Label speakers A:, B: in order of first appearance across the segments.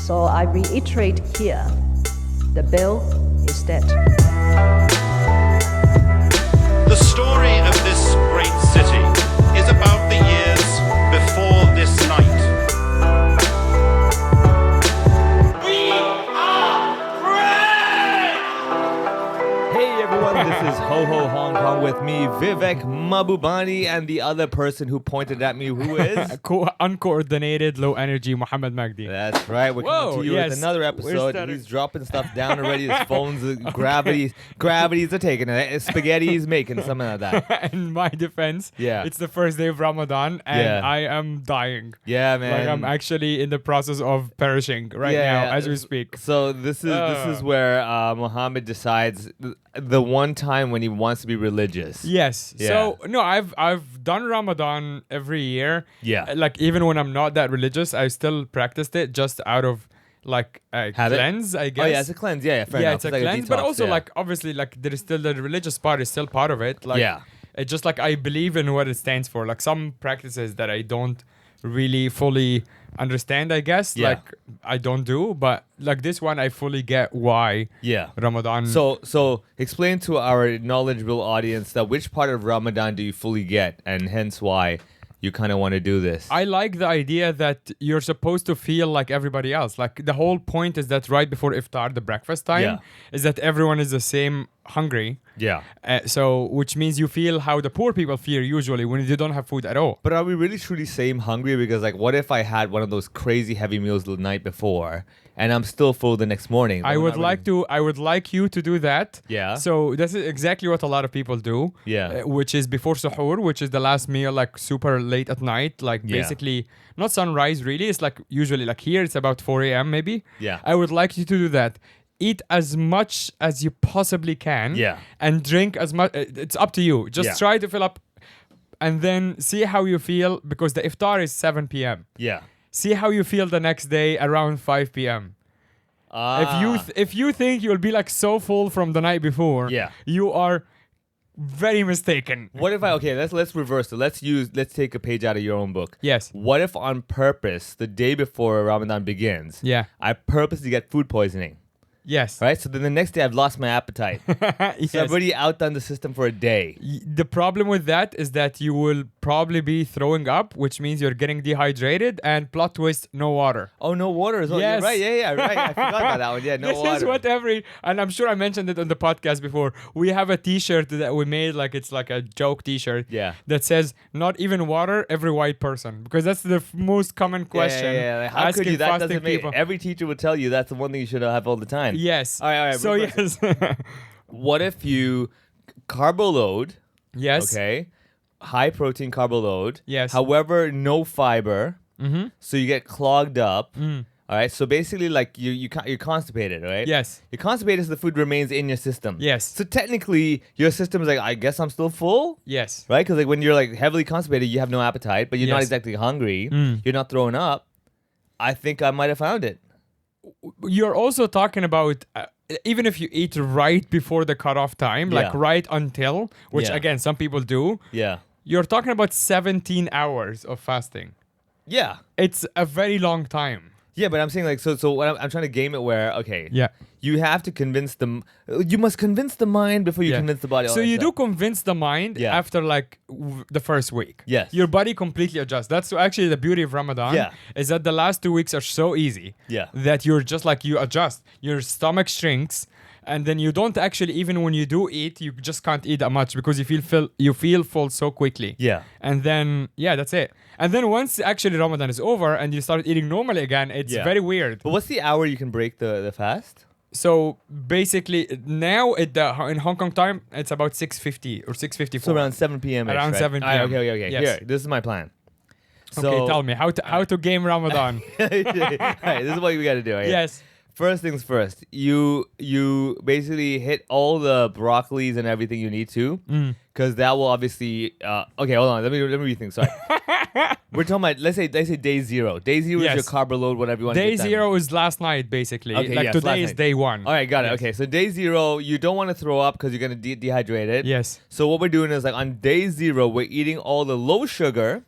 A: So I reiterate here, the bill is dead.
B: The story of this great city is about the years before this night. We are free!
C: Hey everyone, this is Ho Ho Hong Kong with me, Vivek Mahbubani, and the other person who pointed at me, who is?
D: Uncoordinated, low energy Mohammed Magdi.
C: That's right, we're coming to you with another episode. He's dropping stuff down already, his phone's gravities are taking it. Spaghetti he's making, something like that.
D: In my defense,
C: Yeah.
D: it's the first day of Ramadan and
C: Yeah.
D: I am dying.
C: Yeah, man.
D: Like I'm actually in the process of perishing right now as we speak.
C: So this is where Muhammad decides the one time when he wants to be religious.
D: Yes.
C: Yeah.
D: So no, I've done Ramadan every year.
C: Yeah.
D: Like even when I'm not that religious, I still practiced it just out of like a
C: Habit?
D: cleanse, I guess.
C: Oh yeah, it's a cleanse. Yeah, fair enough.
D: It's a
C: like
D: cleanse,
C: detox,
D: but also
C: yeah.
D: like obviously like there is still the religious part is still part of it. Like
C: Yeah.
D: it's just like I believe in what it stands for. Like some practices that I don't really fully understand, I guess.
C: Yeah.
D: Like I don't do, but like this one I fully get why
C: Yeah.
D: Ramadan.
C: So explain to our knowledgeable audience that which part of Ramadan do you fully get, and hence why you kind of want to do this.
D: I like the idea that you're supposed to feel like everybody else. Like the whole point is that right before iftar, the breakfast time,
C: Yeah.
D: is that everyone is the same hungry.
C: Yeah.
D: So which means you feel how the poor people feel usually when you don't have food at all.
C: But are we really truly same hungry? Because like, what if I had one of those crazy heavy meals the night before, and I'm still full the next morning?
D: I would like you to do that.
C: Yeah.
D: So this is exactly what a lot of people do.
C: Yeah.
D: Which is before suhoor, which is the last meal, like super late at night, like
C: Yeah.
D: basically not sunrise really. It's like usually like here it's about 4 a.m. maybe.
C: Yeah.
D: I would like you to do that. Eat as much as you possibly can.
C: Yeah.
D: And drink as much. It's up to you. Just
C: Yeah.
D: try to fill up, and then see how you feel because the iftar is 7 p.m.
C: Yeah.
D: See how you feel the next day around 5 p.m. If you think you'll be like so full from the night before,
C: Yeah.
D: you are very mistaken.
C: What if let's reverse it. Let's take a page out of your own book.
D: Yes.
C: What if on purpose, the day before Ramadan begins,
D: Yeah.
C: I purposely get food poisoning?
D: Yes.
C: Right? So then the next day I've lost my appetite.
D: Yes.
C: So I've already outdone the system for a day.
D: The problem with that is that you will probably be throwing up, which means you're getting dehydrated, and plot twist, no water.
C: Oh, no water as well.
D: Yes.
C: You're right. Yeah, right. I forgot about that one. Yeah, no
D: This
C: water.
D: is what and I'm sure I mentioned it on the podcast before. We have a t-shirt that we made, like it's like a joke t-shirt.
C: Yeah.
D: That says, not even water, every white person. Because that's the most common question.
C: Yeah. Like, how could you? That doesn't make every teacher would tell you that's the one thing you should have all the time.
D: Yes.
C: All right.
D: So yes.
C: What if you carbo load?
D: Yes.
C: Okay. High protein carbo load.
D: Yes.
C: However, no fiber.
D: Mm-hmm.
C: So you get clogged up. All right. So basically, like you're constipated, right?
D: Yes.
C: You're constipated, so the food remains in your system.
D: Yes.
C: So technically, your system is like, I guess I'm still full.
D: Yes.
C: Right? Because like when you're like heavily constipated, you have no appetite, but you're not
D: Yes.
C: exactly hungry. You're not throwing up. I think I might have found it.
D: You're also talking about even if you eat right before the cutoff time, like
C: Yeah.
D: right until, which
C: Yeah.
D: again some people do,
C: Yeah.
D: you're talking about 17 hours of fasting.
C: Yeah.
D: It's a very long time.
C: Yeah, but I'm saying like so what I'm trying to game it where
D: Yeah.
C: you have to convince you must convince the mind before you
D: Yeah.
C: convince the body.
D: So you do convince the mind
C: Yeah.
D: after like the first week.
C: Yes.
D: Your body completely adjusts. That's actually the beauty of Ramadan.
C: Yeah.
D: Is that the last 2 weeks are so easy.
C: Yeah.
D: That you're just like you adjust. Your stomach shrinks. And then you don't actually, even when you do eat, you just can't eat that much because you feel full so quickly.
C: Yeah.
D: And then that's it. And then once actually Ramadan is over and you start eating normally again, it's
C: Yeah.
D: very weird.
C: But what's the hour you can break the fast?
D: So basically now in Hong Kong time, it's about 6:50 or 6:54.
C: So around 7 p.m.
D: Around
C: right?
D: 7
C: All right,
D: p.m.
C: okay.
D: Yes.
C: Here, this is my plan.
D: Okay, tell me how to game Ramadan.
C: All right, this is what we got to do. Right?
D: Yes.
C: First things first, you basically hit all the broccolis and everything you need to, because that will obviously. Okay, hold on. Let me rethink. Sorry, we're talking about let's say day zero. Day zero is
D: Yes.
C: your carb load, whatever you want.
D: Day
C: to get done.
D: zero is last night basically.
C: Okay,
D: like
C: yes,
D: today
C: last
D: is
C: night.
D: day one.
C: All right, got it.
D: Yes.
C: Okay, so day zero, you don't want to throw up because you're gonna dehydrate it.
D: Yes.
C: So what we're doing is like on day zero, we're eating all the low sugar,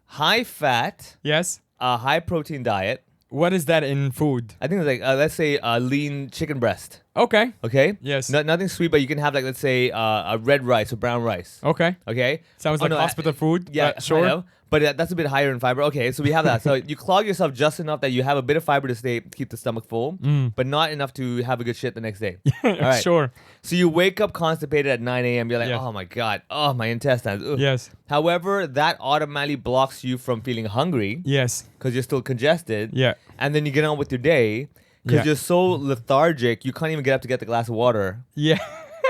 C: high fat,
D: Yes.
C: high protein diet.
D: What is that in food?
C: I think it's like let's say lean chicken breast.
D: Okay.
C: Okay.
D: Yes.
C: Nothing sweet, but you can have like let's say a red rice or brown rice.
D: Okay.
C: Okay.
D: Sounds
C: Oh,
D: like
C: no,
D: hospital food.
C: Yeah,
D: but sure.
C: kind of. But that's a bit higher in fiber. Okay, so we have that. So you clog yourself just enough that you have a bit of fiber to keep the stomach full, but not enough to have a good shit the next day. All right.
D: Sure.
C: So you wake up constipated at 9 a.m. You're like,
D: Yeah.
C: oh my God, oh, my intestines. Ugh.
D: Yes.
C: However, that automatically blocks you from feeling hungry
D: Yes.
C: because you're still congested.
D: Yeah.
C: And then you get on with your day because
D: Yeah.
C: you're so lethargic, you can't even get up to get the glass of water.
D: Yeah.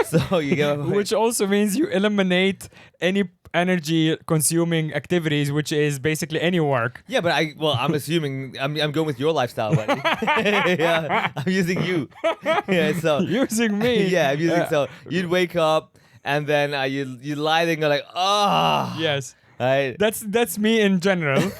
C: So you get
D: Which also means you eliminate any energy consuming activities, which is basically any work.
C: Yeah, but I'm assuming I'm going with your lifestyle, buddy. Yeah, I'm using you. Yeah, so
D: Using me.
C: yeah, I'm using so you'd wake up and then you lie there and go like, ah,
D: Yes.
C: right.
D: That's me in general.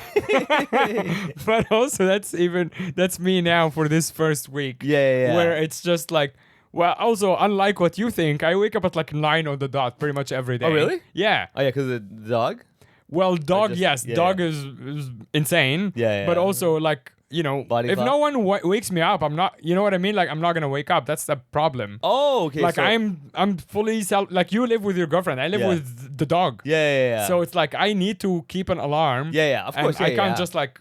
D: But also that's me now for this first week.
C: Yeah.
D: Where it's just like, well, also unlike what you think, I wake up at like 9 on the dot pretty much every day.
C: Oh, really?
D: Yeah.
C: Oh yeah, because the dog.
D: Well, dog,
C: just-
D: yes,
C: yeah,
D: dog
C: yeah.
D: is insane.
C: Yeah.
D: But also like, you know,
C: Body
D: if
C: clock.
D: no one wakes me up, I'm not. You know what I mean? Like I'm not gonna wake up. That's the problem.
C: Oh, okay.
D: Like
C: so,
D: I'm fully like you live with your girlfriend. I live
C: Yeah.
D: with the dog.
C: Yeah.
D: So it's like I need to keep an alarm.
C: Yeah, of course.
D: And I
C: yeah,
D: can't
C: yeah.
D: just like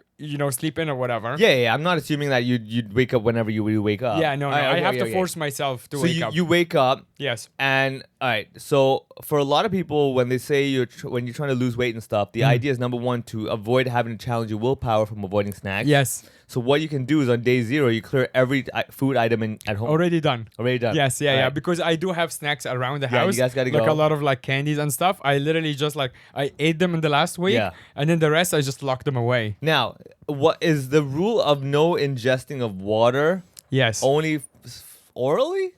D: sleep in or whatever.
C: Yeah. I'm not assuming that you'd wake up whenever you wake up.
D: Yeah, no.
C: All right,
D: I
C: okay,
D: have
C: okay,
D: to
C: okay.
D: force myself to
C: So
D: wake up.
C: you wake up.
D: Yes.
C: And all right, so for a lot of people, when they say when you're trying to lose weight and stuff, the idea is number one to avoid having to challenge your willpower from avoiding snacks.
D: Yes.
C: So what you can do is on day 0, you clear every food item at home.
D: Already done.
C: Already done.
D: Yes, yeah,
C: All
D: yeah.
C: right.
D: Because I do have snacks around the
C: Yeah, you
D: house.
C: guys gotta
D: like
C: go.
D: a lot of like candies and stuff. I literally just like I ate them in the last week,
C: Yeah.
D: and then the rest I just locked them away.
C: Now, what is the rule of no ingesting of water?
D: Yes.
C: Only orally?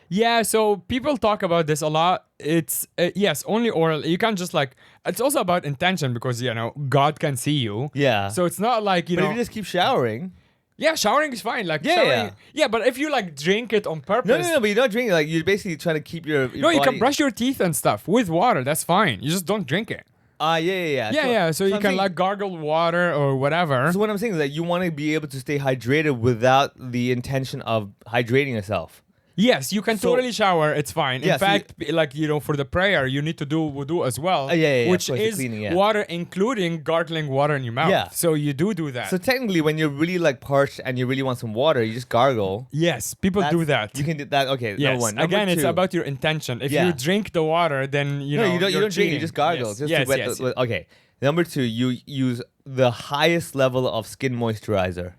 D: Yeah. So people talk about this a lot. It's yes, only oral. You can't just like. It's also about intention because God can see you.
C: Yeah.
D: So it's not like
C: but if you just keep showering.
D: Yeah, showering is fine. Like
C: Yeah,
D: showering. Yeah, but if you like drink it on purpose.
C: No, but you're not drinking. Like you're basically trying to keep your
D: No, you can
C: body-
D: brush your teeth and stuff with water. That's fine. You just don't drink it.
C: Yeah.
D: Yeah. So you
C: I'm
D: can
C: saying-
D: like gargle water or whatever.
C: So what I'm saying is that you want to be able to stay hydrated without the intention of hydrating yourself.
D: Yes, you can
C: So-
D: totally shower. It's fine.
C: Yeah,
D: In
C: so
D: fact, like for the prayer, you need to do wudu as well.
C: Yeah,
D: Which
C: of course, the
D: is
C: cleaning, yeah.
D: water, including gargling water in your mouth.
C: Yeah.
D: So you do that.
C: So technically, when you're really like parched and you really want some water, you just gargle.
D: yes, people do that.
C: You can do that. Okay,
D: Yes.
C: number one. Number
D: Again, it's
C: two.
D: about your intention. If
C: Yeah.
D: you drink the water, then you
C: No,
D: know
C: you don't. You
D: you're
C: don't drink. You
D: cheating.
C: just gargle.
D: Yes.
C: Just
D: yes,
C: to wet
D: yes.
C: okay. Number two, you use the highest level of skin moisturizer.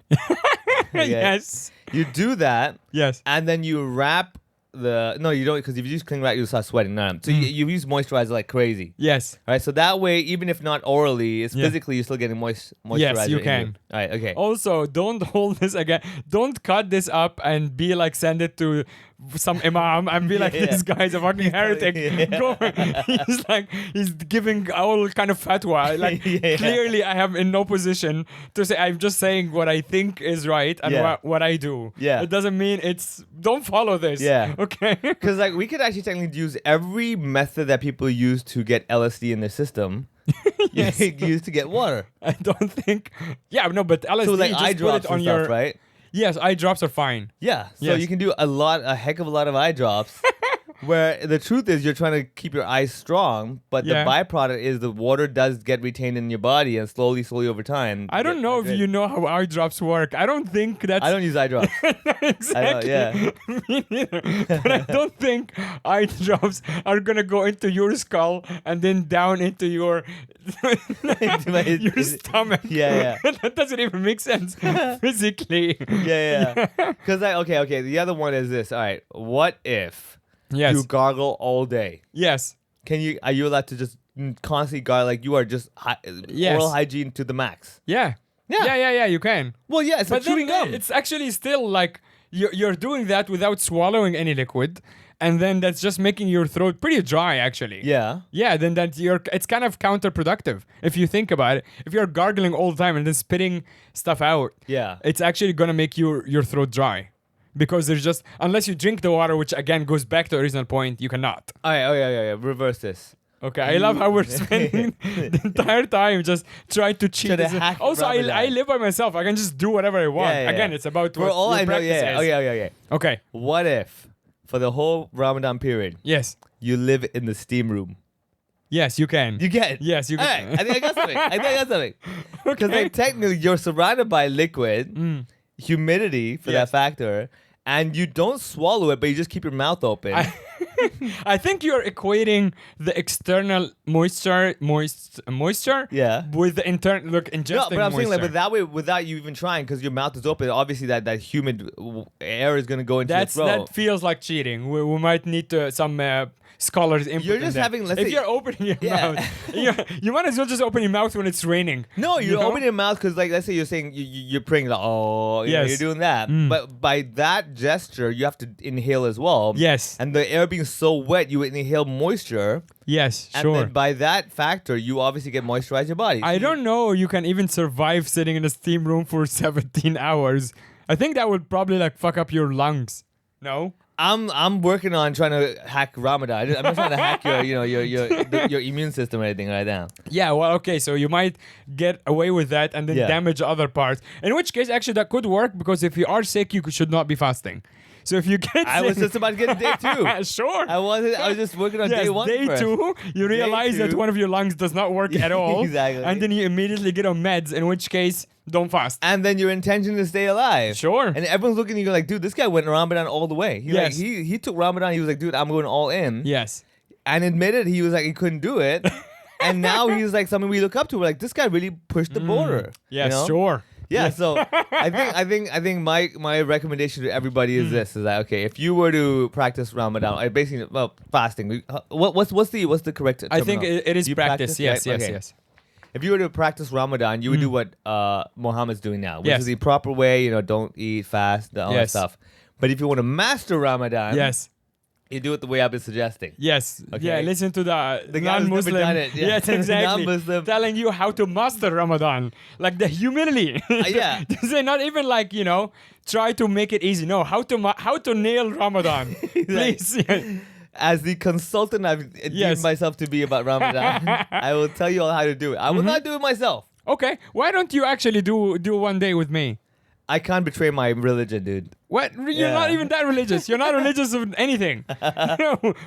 C: Okay?
D: Yes.
C: You do that,
D: Yes.
C: and then you wrap the. No, you don't, because if you use cling wrap, you'll start sweating. No. So you use moisturizer like crazy.
D: Yes.
C: All right, so that way, even if not orally, it's
D: Yeah.
C: physically you're still getting moisturizer.
D: Yes, you
C: in
D: can.
C: All right, okay.
D: Also, don't hold this again. Don't cut this up and be like send it to some imam and be like,
C: Yeah.
D: this guy's a fucking heretic.
C: Yeah.
D: Go. He's giving all kind of fatwa. Like
C: Yeah.
D: clearly, I am in no position to say. I'm just saying what I think is right and
C: Yeah.
D: what I do.
C: Yeah.
D: It doesn't mean it's. Don't follow this.
C: Yeah.
D: Okay.
C: Because like we could actually technically use every method that people use to get LSD in their system.
D: Yes.
C: Use to get water.
D: I don't think. Yeah. No, but LSD.
C: So like
D: just
C: eye
D: put
C: drops
D: it on
C: and
D: your.
C: stuff, right?
D: Yes, eye drops are fine.
C: Yeah. So
D: Yes.
C: you can do a heck of a lot of eye drops. Where the truth is you're trying to keep your eyes strong, but
D: Yeah.
C: the byproduct is the water does get retained in your body and slowly over time.
D: I don't know if you know how eye drops work. I don't think that's
C: I don't use eye drops.
D: exactly.
C: yeah.
D: Me neither. But I don't think eye drops are gonna go into your skull and then down into your your stomach.
C: Yeah,
D: That doesn't even make sense physically.
C: Yeah. Because okay. The other one is this. All right. What if
D: Yes.
C: you gargle all day?
D: Yes.
C: Are you allowed to just constantly gargle? Like you are just
D: Yes.
C: oral hygiene to the max.
D: Yeah.
C: Yeah.
D: Yeah. You can.
C: Well, yeah, it's
D: But
C: like chewing
D: then
C: gum.
D: it's actually still like you're doing that without swallowing any liquid, and then that's just making your throat pretty dry. Actually.
C: Yeah.
D: Yeah, then it's kind of counterproductive if you think about it. If you're gargling all the time and then spitting stuff out,
C: Yeah.
D: it's actually gonna make your throat dry. Because there's just unless you drink the water, which again goes back to the original point, you cannot.
C: All right. Oh yeah. Reverse this.
D: Okay, I love how we're spending the entire time just trying to cheat.
C: Trying to hack
D: Also, I
C: Ramadan.
D: live by myself. I can just do whatever I want.
C: Yeah, yeah,
D: Again,
C: yeah.
D: it's about
C: For
D: what
C: all
D: your
C: I know,
D: practice
C: yeah.
D: is.
C: Okay.
D: Okay.
C: What if, for the whole Ramadan period,
D: Yes.
C: you live in the steam room?
D: Yes, you can.
C: You get it?
D: Yes, you
C: All
D: can.
C: right, I think I got something. Because
D: Okay.
C: like technically you're surrounded by liquid, humidity for
D: Yes.
C: that factor, and you don't swallow it, but you just keep your mouth open.
D: I think you're equating the external moisture
C: Yeah.
D: with the internal ingesting
C: No, but I'm saying like,
D: moisture.
C: but that way, without you even trying, because your mouth is open, obviously that humid air is gonna go into your throat.
D: That feels like cheating. We might need to, some scholars input.
C: You're
D: in
C: just
D: that.
C: having, let's
D: if
C: say-
D: you're opening your
C: Yeah.
D: mouth, you might as well just open your mouth when it's raining.
C: No, you
D: know?
C: open your mouth because, like, let's say you're saying you're praying, like, oh, you know,
D: Yes.
C: you're doing that. But by that gesture, you have to inhale as well.
D: Yes.
C: And the air being so wet, you inhale moisture.
D: Yes,
C: And
D: sure.
C: then by that factor, you obviously get moisturize your body.
D: I don't know you can even survive sitting in a steam room for 17 hours. I think that would probably like fuck up your lungs. No?
C: I'm working on trying to hack Ramadan. I'm not trying to hack your immune system or anything right now.
D: Yeah, well, okay, so you might get away with that and then
C: Yeah.
D: damage other parts. In which case, actually, that could work because if you are sick, you should not be fasting. So if you get
C: I was
D: sick,
C: just about to get to day two.
D: sure.
C: I was just working on
D: Yes,
C: day one
D: day
C: first.
D: 2, you realize that
C: two.
D: one of your lungs does not work at all.
C: Exactly.
D: And then you immediately get on meds, in which case, don't fast.
C: And then your intention to stay alive.
D: Sure.
C: And everyone's looking at you like, dude, this guy went Ramadan all the way.
D: Yes.
C: He took Ramadan. He was like, dude, I'm going all in.
D: Yes.
C: And admitted he was like, he couldn't do it. And now he's like something we look up to. We're like, this guy really pushed the border.
D: Yes,
C: you know?
D: sure.
C: Yeah, so I think my recommendation to everybody is this: is that okay? If you were to practice Ramadan, or basically, well, fasting. What's the correct?
D: I think
C: terminology?
D: it is
C: You
D: practice. Yes,
C: right?
D: yes,
C: Okay.
D: yes.
C: If you were to practice Ramadan, you would do what Mohammed's doing now, which
D: Yes.
C: is the proper way. You know, don't eat, fast, all that
D: Yes.
C: stuff. But if you want to master Ramadan,
D: Yes.
C: you do it the way I've been suggesting.
D: Yes.
C: Okay.
D: Yeah, listen to the
C: guy who's never
D: non-Muslim.
C: done it, yeah.
D: Yes, exactly.
C: Non-Muslim.
D: Telling you how to master Ramadan. Like the humility.
C: Yeah.
D: They not even like, try to make it easy. No, how to nail Ramadan. Please.
C: As the consultant I've deemed
D: Yes.
C: myself to be about Ramadan, I will tell you all how to do it. I will not do it myself.
D: Okay. Why don't you actually do one day with me?
C: I can't betray my religion, dude.
D: What? You're
C: Yeah.
D: not even that religious. You're not religious of anything.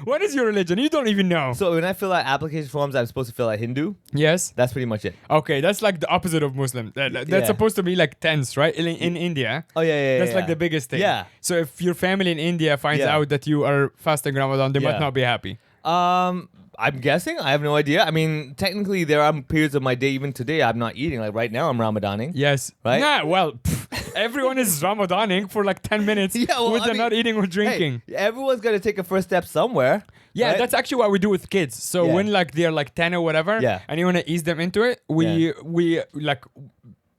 D: What is your religion? You don't even know.
C: So when I fill out application forms, I'm supposed to fill out Hindu.
D: Yes.
C: That's pretty much it.
D: Okay, that's like the opposite of Muslim. That's
C: Yeah.
D: supposed to be like tense, right? In India.
C: Oh yeah.
D: That's like the biggest thing.
C: Yeah.
D: So if your family in India finds
C: Yeah.
D: out that you are fasting Ramadan, they
C: Yeah.
D: might not be happy.
C: I'm guessing. I have no idea. I mean, technically, there are periods of my day, even today, I'm not eating. Like right now, I'm Ramadaning.
D: Yes.
C: Right?
D: Nah, well, everyone is Ramadaning for like 10 minutes
C: Yeah, well,
D: with
C: I
D: they're
C: mean,
D: not eating or drinking.
C: Hey, everyone's got to take a first step somewhere.
D: Yeah,
C: right?
D: that's actually what we do with kids. So
C: Yeah.
D: when like they're like 10 or whatever,
C: Yeah.
D: and you want to ease them into it, we like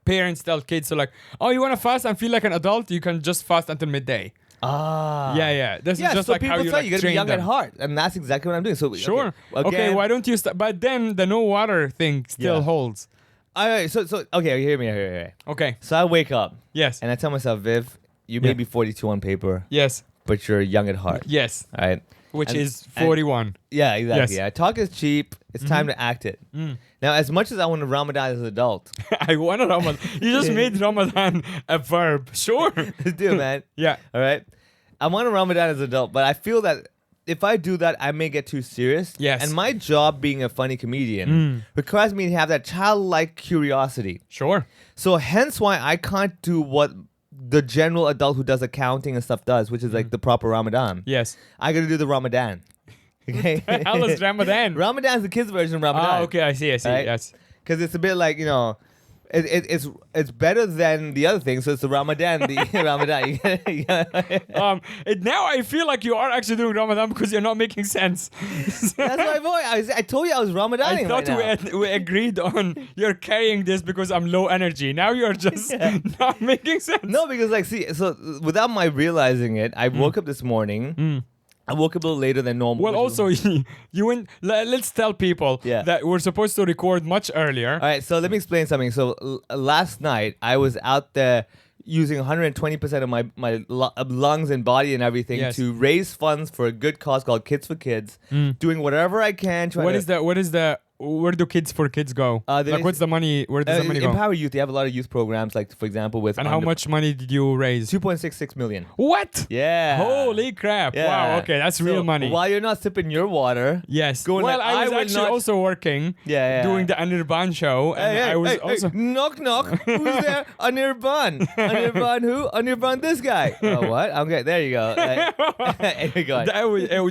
D: parents tell kids, so like, oh, you want to fast and feel like an adult? You can just fast until midday.
C: Ah.
D: Yeah. This
C: Yeah,
D: is just
C: so
D: like
C: people
D: how you
C: tell
D: like
C: you gotta be
D: train
C: young
D: them.
C: at heart, and that's exactly what I'm doing. So
D: Sure.
C: Okay,
D: Okay, why don't you start? But then the no water thing still
C: Yeah.
D: holds.
C: All right, so okay, hear me.
D: Okay.
C: So I wake up
D: Yes.
C: and I tell myself, Viv, you may
D: Yeah.
C: be 42 on paper,
D: Yes.
C: but you're young at heart.
D: Yes.
C: All right.
D: Which
C: And-
D: is 41.
C: Yeah, exactly.
D: Yes. Mm-hmm.
C: Yeah, talk is cheap. It's time to act it. Now, as much as I want to Ramadan as an adult,
D: I want a Ramadan. You just made Ramadan a verb. Sure.
C: let's do it, man.
D: Yeah.
C: All right. I want to Ramadan as an adult, but I feel that if I do that, I may get too serious.
D: Yes.
C: And my job being a funny comedian requires me to have that childlike curiosity.
D: Sure.
C: So hence why I can't do what the general adult who does accounting and stuff does, which is like the proper Ramadan.
D: Yes.
C: I got to do the Ramadan. Okay.
D: How is Ramadan?
C: Ramadan's the kids' version of Ramadan.
D: Ah, okay. I see.
C: Right?
D: Yes.
C: Because it's a bit like, it's better than the other thing. So it's the Ramadan. Ramadan.
D: Now I feel like you are actually doing Ramadan because you're not making sense.
C: That's my point. I told you I was Ramadaning
D: I thought
C: right now.
D: we agreed on you're carrying this because I'm low energy. Now you're just not making sense.
C: No, because like, see, so without my realizing it, I woke up this morning. I woke up a little later than normal.
D: Well,
C: which is-
D: also, you went. Let's tell people
C: Yeah.
D: that we're supposed to record much earlier.
C: All right, so let me explain something. So last night I was out there. using 120% of my lungs and body and everything
D: Yes.
C: to raise funds for a good cause called Kids for Kids. Doing whatever I can.
D: What is the where do Kids for Kids go?
C: There
D: What's the money? Where does the money go?
C: Empower Youth. They have a lot of youth programs, like for example with.
D: And how much money did you raise?
C: 2.66 million.
D: What?
C: Yeah.
D: Holy crap!
C: Yeah.
D: Wow. Okay, that's real
C: So,
D: money.
C: While you're not sipping your water.
D: Yes.
C: Going
D: Well,
C: like,
D: I was
C: would
D: actually
C: not-
D: also working.
C: Yeah.
D: Doing the Anirban show, and I was also.
C: knock knock. Who's there? Anirban. Anirban who? Anirban this guy. Oh what? Okay, there you go. Anyway, go on.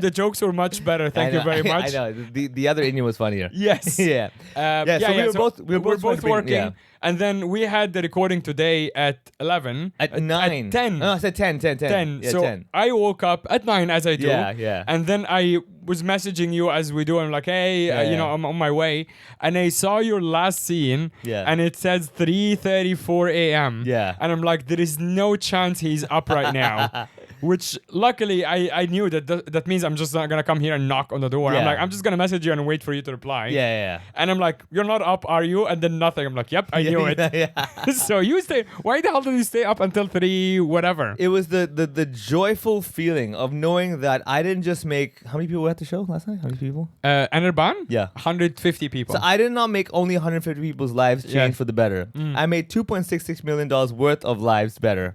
D: The jokes were much better. Thank you very much.
C: I know. The other Indian was funnier.
D: Yes.
C: Yeah. So we were both trying to bring-
D: working,
C: yeah.
D: and then we had the recording today at 11.
C: At 9.
D: At 10.
C: No, I said 10.
D: 10.
C: Yeah,
D: So
C: 10.
D: I woke up at 9 as I do.
C: Yeah.
D: And then I was messaging you as we do. I'm like, hey,
C: Yeah.
D: I'm on my way. And I saw your last scene.
C: Yeah.
D: And it says 3:34 a.m.
C: Yeah.
D: And I'm like, there is no chance he's up right now. Which luckily I knew that means I'm just not gonna come here and knock on the door. I'm
C: Yeah.
D: like, I'm just gonna message you and wait for you to reply.
C: Yeah.
D: And I'm like, you're not up, are you? And then nothing. I'm like, yep, I knew it.
C: Yeah.
D: So you stay. Why the hell did you stay up until 3 whatever?
C: It was the joyful feeling of knowing that I didn't just make. How many people were at the show last night? How many people?
D: Anirban?
C: Yeah.
D: 150 people.
C: So I did not make only 150 people's lives change
D: Yeah.
C: for the better. I made $2.66 million worth of lives better.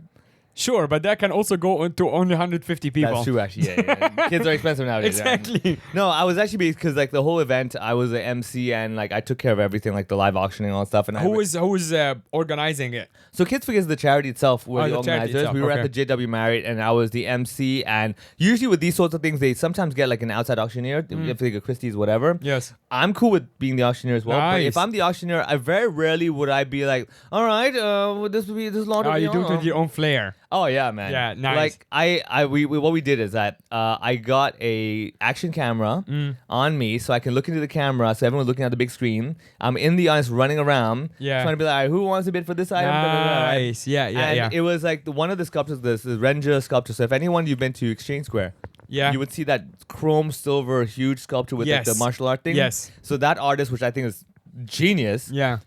D: Sure, but that can also go into only 150 people.
C: That's true, actually. Yeah. Kids are expensive nowadays. yeah.
D: Exactly.
C: No, I was actually because like the whole event, I was an MC and like I took care of everything, like the live auctioning and all that stuff. And
D: Who is organizing it?
C: So Kids for Kids, the charity itself, were the
D: the charity
C: organizers.
D: itself,
C: We were
D: okay.
C: at the JW Marriott, and I was the MC. And usually with these sorts of things, they sometimes get like an outside auctioneer, if they go Christie's, whatever.
D: Yes.
C: I'm cool with being the auctioneer as well. But
D: Nice.
C: if I'm the auctioneer, I very rarely would I be like, all right, this would be this lot of.
D: You do it with your own flair.
C: Oh yeah, man.
D: Yeah, nice.
C: Like we what we did is that I got a action camera on me, so I can look into the camera, so everyone's looking at the big screen. I'm in the audience running around,
D: Yeah.
C: trying to be like, all right, who wants a bid for this item? Right?
D: Nice. Yeah.
C: And it was like one of the sculptures, this Ranger sculpture. So if anyone you've been to Exchange Square,
D: Yeah.
C: you would see that chrome silver huge sculpture with like,
D: Yes.
C: the martial art thing.
D: Yes.
C: So that artist, which I think is genius,
D: Yeah.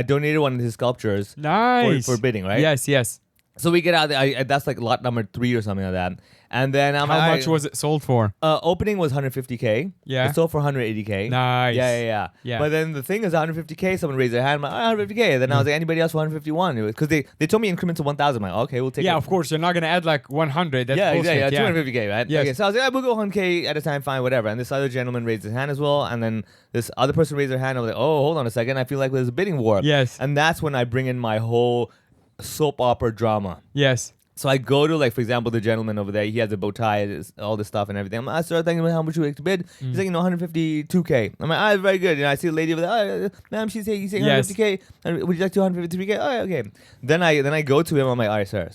C: donated one of his sculptures
D: Nice.
C: for bidding, right?
D: Yes.
C: So we get out there. That's like lot number 3 or something like that. And then
D: How much was it sold for?
C: opening was 150K.
D: Yeah.
C: It sold for 180K.
D: Nice.
C: Yeah.
D: Yeah.
C: But then the thing is 150K. Someone raised their hand. I'm like, 150K. And then I was like, anybody else for 151? Because they told me increments of 1,000. I'm like, okay, we'll take it.
D: Yeah, of course. You're not gonna add like 100. That's
C: Yeah,
D: bullshit.
C: exactly. Yeah, 250K, right?
D: Yes.
C: Okay, so I was like, we'll go 100K at a time, fine, whatever. And this other gentleman raised his hand as well. And then this other person raised their hand. I was like, oh, hold on a second. I feel like there's a bidding war.
D: Yes.
C: And that's when I bring in my whole soap opera drama.
D: Yes.
C: So I go to, like, for example, the gentleman over there. He has a bow tie, all this stuff and everything. I'm like, I started thinking about how much you like to bid. He's like, 152K. I'm like, very good. You know, I see a lady over there. Ma'am, he's saying
D: Yes.
C: 150K. And would you like to 153K? Oh, okay. Then I go to him. I'm like, all right, sir.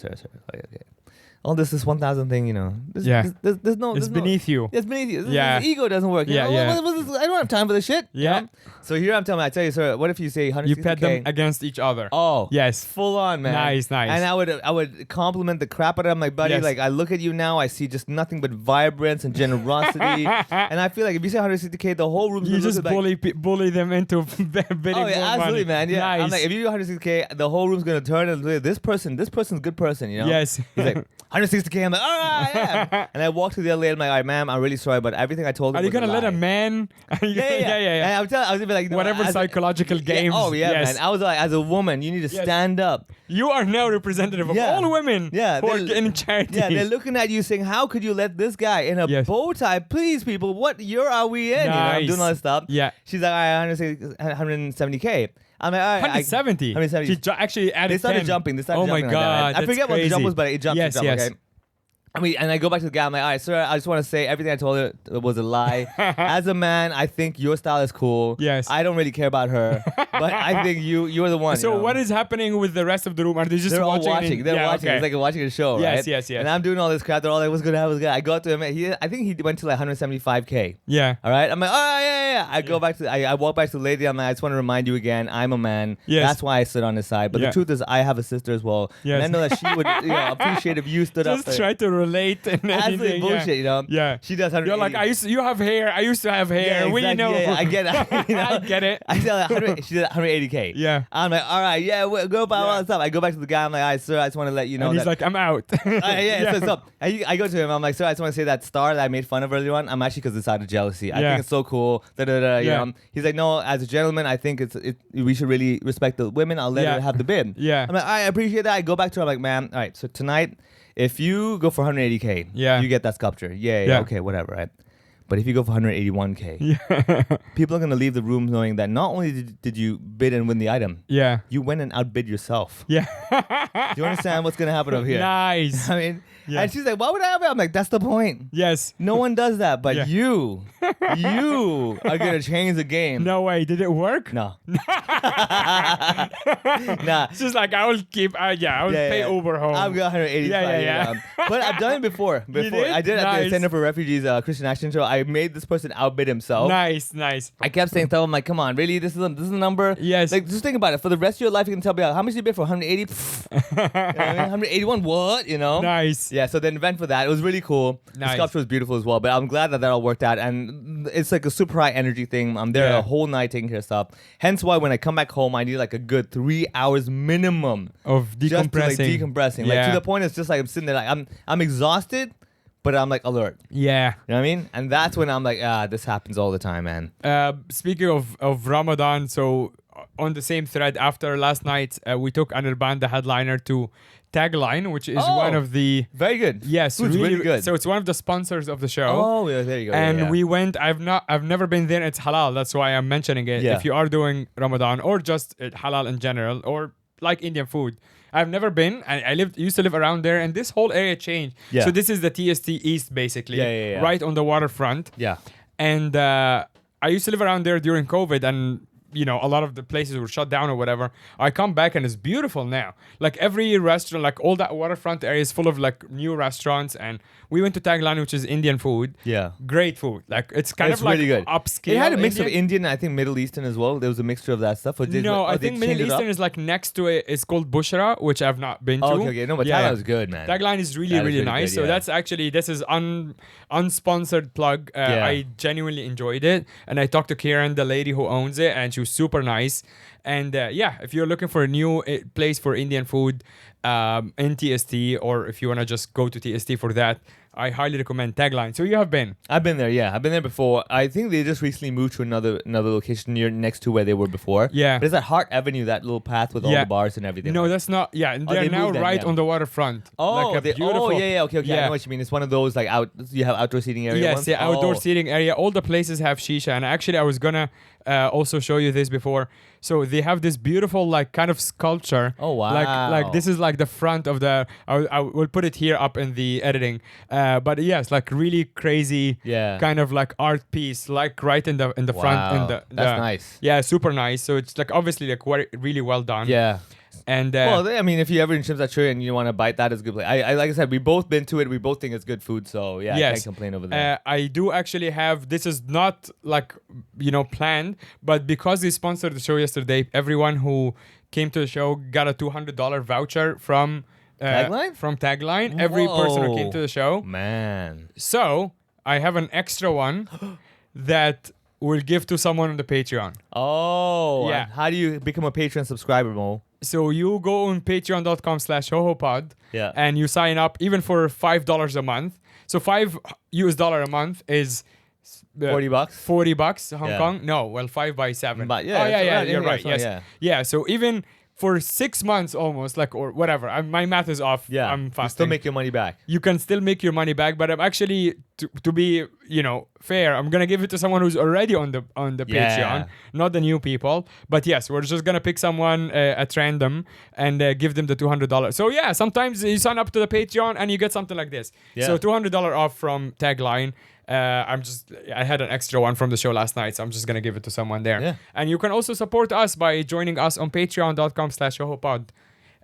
C: Okay. All this 1,000 thing, you know.
D: Yeah.
C: There's no.
D: It's beneath you.
C: It's beneath you.
D: Yeah.
C: Ego doesn't work. You
D: Yeah,
C: know?
D: yeah.
C: What's this? I don't have time for this shit. you
D: Yeah.
C: know? So here I tell you, sir, what if you say 160K?
D: You pet them against each other.
C: Oh.
D: Yes.
C: Full on, man.
D: Nice.
C: And I would compliment the crap out of him, like, buddy.
D: Yes.
C: Like, I look at you now, I see just nothing but vibrance and generosity. And I feel like if you say 160K, the whole room's
D: You
C: gonna
D: just
C: look like,
D: bully them into bidding
C: oh yeah,
D: more
C: absolutely,
D: money.
C: man. Yeah,
D: Nice.
C: I'm like, if you do 160K, the whole room's gonna turn and say, this person's a good person, you know.
D: Yes.
C: He's like 160K. I'm like, all right, yeah. And I walked to the other lady. I'm like, all right, ma'am, I'm really sorry, but everything I told her
D: Are you
C: was
D: gonna
C: a
D: let
C: lie.
D: a man?
C: And I was gonna be like, no,
D: Whatever
C: as a-
D: psychological games.
C: Oh yeah,
D: Yes.
C: man. I was like, as a woman, you need to
D: Yes.
C: stand up.
D: You are now representative of
C: Yeah.
D: all women
C: Yeah,
D: who are
C: they're-
D: in charity.
C: Yeah, they're looking at you saying, how could you let this guy in a
D: Yes.
C: bow tie? Please, people, what year are we in? You know, I'm
D: Nice.
C: doing all this stuff.
D: Yeah.
C: She's like, all right, 170K. I'm like, all right.
D: 170.
C: 170.
D: She actually added
C: They started
D: 10.
C: jumping. They started
D: Oh my
C: jumping like that,
D: god!
C: right? I
D: that's
C: forget what the
D: crazy.
C: jump was, but it jumped.
D: Yes,
C: it jumped,
D: yes.
C: okay? And I go back to the guy. I'm like, all right, sir, I just want to say everything I told her was a lie. As a man, I think your style is cool.
D: Yes.
C: I don't really care about her, but I think you're the one.
D: So
C: you know?
D: what is happening with the rest of the room? Are they just
C: They're all
D: watching?
C: watching. They're watching.
D: Okay.
C: It's like watching a show,
D: Yes,
C: right?
D: yes.
C: And I'm doing all this crap. They're all like, what's good? What's good? I go to him. I think he went to like 175K.
D: Yeah.
C: All right. I'm like, oh yeah. I go back to. I walk back to the lady. I'm like, I just want to remind you again. I'm a man.
D: Yes.
C: That's why I stood on his side. But
D: Yeah.
C: the truth is, I have a sister as well.
D: Yes.
C: And I know that she would appreciate if you stood up.
D: Just try to relate in
C: Absolute
D: anything.
C: bullshit,
D: yeah.
C: you know.
D: Yeah.
C: She does 180.
D: You're like, you have hair. I used to have hair.
C: Yeah,
D: We
C: exactly.
D: know.
C: Yeah, I get it. You know?
D: I get it.
C: I said 100, she did 180K.
D: Yeah.
C: I'm like, all right, yeah, we'll go buy all that stuff. I go back to the guy. I'm like, all right, sir, I just want to let you know
D: And he's
C: that.
D: like, I'm out.
C: Yeah, so stop. I go to him. I'm like, sir, I just want to say that star that I made fun of earlier on. I'm actually because it's out of jealousy. I
D: Yeah.
C: think it's so cool. You
D: Yeah.
C: know? He's like, no, as a gentleman, I think we should really respect the women. I'll let
D: Yeah.
C: her have the bid.
D: Yeah.
C: I'm like, I appreciate that. I go back to her. I'm like, man, all right. So tonight, if you go for 180K,
D: Yeah.
C: you get that sculpture. Yeah.
D: Yeah.
C: Okay, whatever, right? But if you go for 181K,
D: Yeah.
C: people are gonna leave the room knowing that not only did you bid and win the item,
D: Yeah.
C: you went and outbid yourself.
D: Yeah.
C: Do you understand what's gonna happen over here?
D: Nice.
C: I mean,
D: Yeah.
C: and she's like, "Why would I have it?" I'm like, "That's the point.
D: Yes.
C: No one does that, but
D: Yeah.
C: you are gonna change the game."
D: No way. Did it work?
C: No. Nah.
D: It's just like I will keep. I will pay Uber home.
C: I've got 185.
D: Yeah.
C: But I've done it before.
D: did?
C: I did it at the
D: Nice.
C: Center for Refugees Christian Action Show. I made this person outbid himself.
D: Nice.
C: I kept saying, tell him, like, come on, really? This is a number?
D: Yes.
C: Like, just think about it. For the rest of your life, you can tell me, how much did you bid for 180? Pfft. You know what I mean? 181? What? You know?
D: Nice.
C: Yeah, so the event for that, it was really cool. The
D: Nice.
C: sculpture was beautiful as well, but I'm glad that all worked out. And it's like a super high energy thing. I'm there
D: Yeah.
C: a whole night taking care of stuff. Hence why when I come back home, I need like a good 3 hours minimum
D: Of decompressing.
C: just to like decompressing. Like
D: Yeah.
C: to the point, it's just like I'm sitting there, like I'm exhausted, but I'm like alert.
D: Yeah.
C: You know what I mean? And that's when I'm like, this happens all the time, man.
D: Speaking of Ramadan, so on the same thread, after last night, we took Anirban, the headliner, to Tagline, which is one of the
C: Very good.
D: yes,
C: Food's really good.
D: So it's one of the sponsors of the show.
C: Oh, yeah, there you go.
D: And
C: yeah.
D: we went. I've never been there. It's halal. That's why I'm mentioning it.
C: Yeah.
D: If you are doing Ramadan or just halal in general or like Indian food, I've never been. I used to live around there, and this whole area changed.
C: Yeah.
D: So this is the TST East, basically,
C: Yeah.
D: right on the waterfront.
C: Yeah.
D: And I used to live around there during COVID, and a lot of the places were shut down or whatever. I come back and it's beautiful now. Like every restaurant, like all that waterfront area is full of like new restaurants. And we went to Tagline, which is Indian food.
C: Yeah.
D: Great food. Like it's kind
C: It's
D: of like
C: really good.
D: upscale.
C: It had a mix of
D: Indian.
C: Indian, I think Middle Eastern as well. There was a mixture of that stuff. Or
D: No, I think Middle Eastern is like next to it. It's called Bushra, which I've not been to.
C: Oh, okay. No, but Thailand was good, man.
D: Tagline is really,
C: That is
D: really
C: really
D: nice.
C: good,
D: So
C: yeah.
D: that's actually, this is unsponsored plug.
C: Yeah.
D: I genuinely enjoyed it. And I talked to Karen, the lady who owns it, and she was super nice. And if you're looking for a new place for Indian food in TST, or if you want to just go to TST for that, I highly recommend Tagline. So you have been.
C: I've been there, yeah. I've been there before. I think they just recently moved to another location next to where they were before.
D: Yeah.
C: But it's at Hart Avenue, that little path with all
D: Yeah.
C: the bars and everything.
D: No, that's not. Yeah, they're
C: they
D: now
C: moved them,
D: right
C: yeah.
D: on the waterfront.
C: Oh,
D: like a beautiful.
C: yeah, okay. I
D: Yeah.
C: know what you mean. It's one of those like you have outdoor seating area.
D: Yes,
C: ones?
D: yeah, outdoor
C: Oh.
D: seating area. All the places have shisha, and actually, I was gonna also show you this before. So they have this beautiful like kind of sculpture.
C: Oh, wow.
D: Like this is like the front of the. I will put it here up in the editing. But yes, like really crazy.
C: Yeah.
D: Kind of like art piece, like right in the front. In
C: Wow.
D: the
C: That's nice.
D: Yeah, super nice. So it's like obviously like really well done.
C: Yeah.
D: And
C: Well, I mean, if you ever in Shimza and you want to bite, that is a good place. I like I said, we both been to it. We both think it's good food. So yeah, I
D: Yes.
C: can't complain over there.
D: I do actually have, this is not like, planned, but because they sponsored the show yesterday, everyone who came to the show got a $200 voucher from
C: Tagline?
D: From Tagline. Every person who came
C: Whoa.
D: to the show.
C: Man.
D: So I have an extra one that we'll give to someone on the Patreon.
C: Oh.
D: Yeah.
C: And how do you become a Patreon subscriber, Mo?
D: So you go on patreon.com/hohopod
C: Yeah.
D: and you sign up even for $5 a month. So $5 a month is
C: $40?
D: $40 Hong
C: Yeah.
D: Kong. No, well, 5 by 7.
C: But yeah,
D: oh yeah,
C: it's
D: yeah,
C: around-
D: you're
C: yeah,
D: right.
C: so
D: Yes,
C: yeah.
D: yeah. So even for 6 months almost, like, or whatever, my math is off.
C: Yeah.
D: I'm
C: You
D: fasting.
C: still make your money back.
D: You can still make your money back, but I'm actually to be fair, I'm gonna give it to someone who's already on the
C: Yeah.
D: Patreon, not the new people. But yes, we're just gonna pick someone at random and give them the $200. So yeah, sometimes you sign up to the Patreon and you get something like this.
C: Yeah.
D: So $200 off from Tagline. I had an extra one from the show last night, so I'm just gonna give it to someone there.
C: Yeah.
D: And you can also support us by joining us on patreon.com/hohopod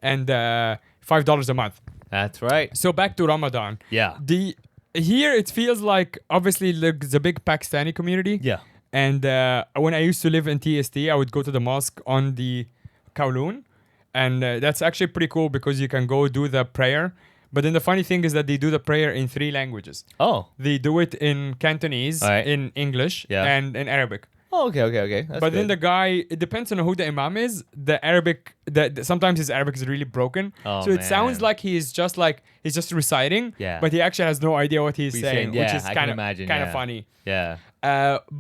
D: and $5 a month.
C: That's right.
D: So back to Ramadan.
C: Yeah.
D: Here it feels like obviously there's a big Pakistani community.
C: Yeah.
D: And when I used to live in TST, I would go to the mosque on the Kowloon, and that's actually pretty cool because you can go do the prayer. But then the funny thing is that they do the prayer in 3 languages.
C: Oh.
D: They do it in Cantonese,
C: Alright.
D: in English,
C: Yeah.
D: and in Arabic.
C: Oh, okay. That's
D: But then
C: good.
D: the guy, it depends on who the imam is. The Arabic, sometimes his Arabic is really broken.
C: Oh,
D: So it sounds
C: man.
D: like he's just reciting.
C: Yeah.
D: But he actually has no idea what he's
C: He's
D: saying,
C: saying,
D: which
C: yeah,
D: is
C: I can
D: kind of
C: imagine,
D: kind of
C: yeah.
D: funny.
C: Yeah.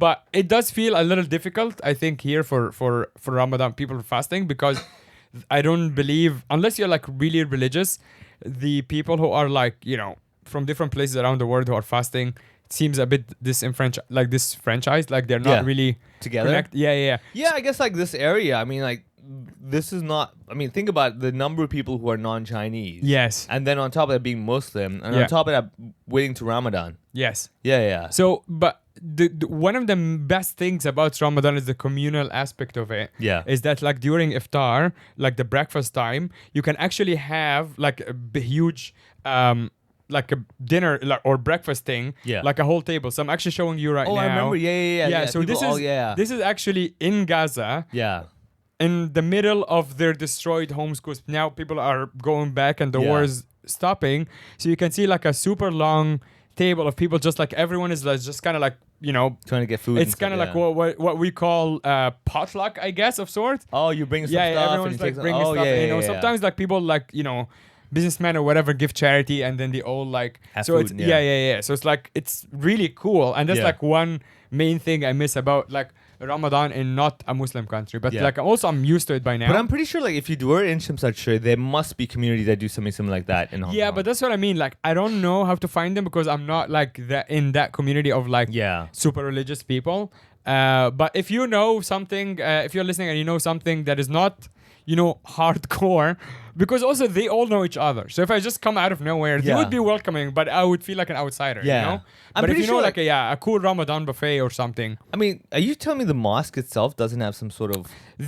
D: But it does feel a little difficult, I think, here for Ramadan, people fasting, because I don't believe, unless you're like really religious, the people who are like, from different places around the world who are fasting, it seems a bit disfranchised, like they're not
C: Yeah.
D: really
C: Together?
D: Yeah.
C: Yeah, I guess like this area, I mean, like, this is not, I mean, think about the number of people who are non-Chinese.
D: Yes.
C: And then on top of that being Muslim, and
D: Yeah.
C: on top of that waiting to Ramadan.
D: Yes.
C: Yeah.
D: So, but the one of the best things about Ramadan is the communal aspect of it.
C: Yeah.
D: Is that like during iftar, like the breakfast time, you can actually have like a huge, like a dinner or breakfast thing,
C: Yeah.
D: like a whole table. So I'm actually showing you right now.
C: Oh, I remember. Yeah.
D: So
C: People
D: this is actually in Gaza,
C: Yeah.
D: in the middle of their destroyed homes, because now people are going back and the
C: Yeah.
D: war is stopping. So you can see like a super long table of people, just like everyone is like, just kind of like,
C: Trying to get food.
D: it's kind of like what we call potluck, I guess, of sorts.
C: Oh, you bring some
D: Yeah,
C: stuff.
D: everyone's
C: and you
D: like
C: take
D: bringing
C: some,
D: stuff.
C: Yeah.
D: Sometimes like people like businessmen or whatever give charity, and then they all like
C: Have
D: so
C: food,
D: it's
C: yeah.
D: So it's like it's really cool, and that's
C: Yeah.
D: like one main thing I miss about like Ramadan in not a Muslim country, but
C: Yeah.
D: like also I'm used to it by now.
C: But I'm pretty sure, like, if you were in Shamsad, there must be communities that do something similar like that in Hong
D: yeah,
C: Kong.
D: but that's what I mean. Like I don't know how to find them because I'm not like that in that community of like
C: Yeah.
D: super religious people. But if you know something, if you're listening and you know something that is not, hardcore, because also they all know each other. So if I just come out of nowhere, they
C: Yeah.
D: would be welcoming, but I would feel like an outsider.
C: Yeah. I'm
D: But if
C: pretty
D: you know
C: sure,
D: like a cool Ramadan buffet or something,
C: I mean, are you telling me the mosque itself doesn't have some sort of...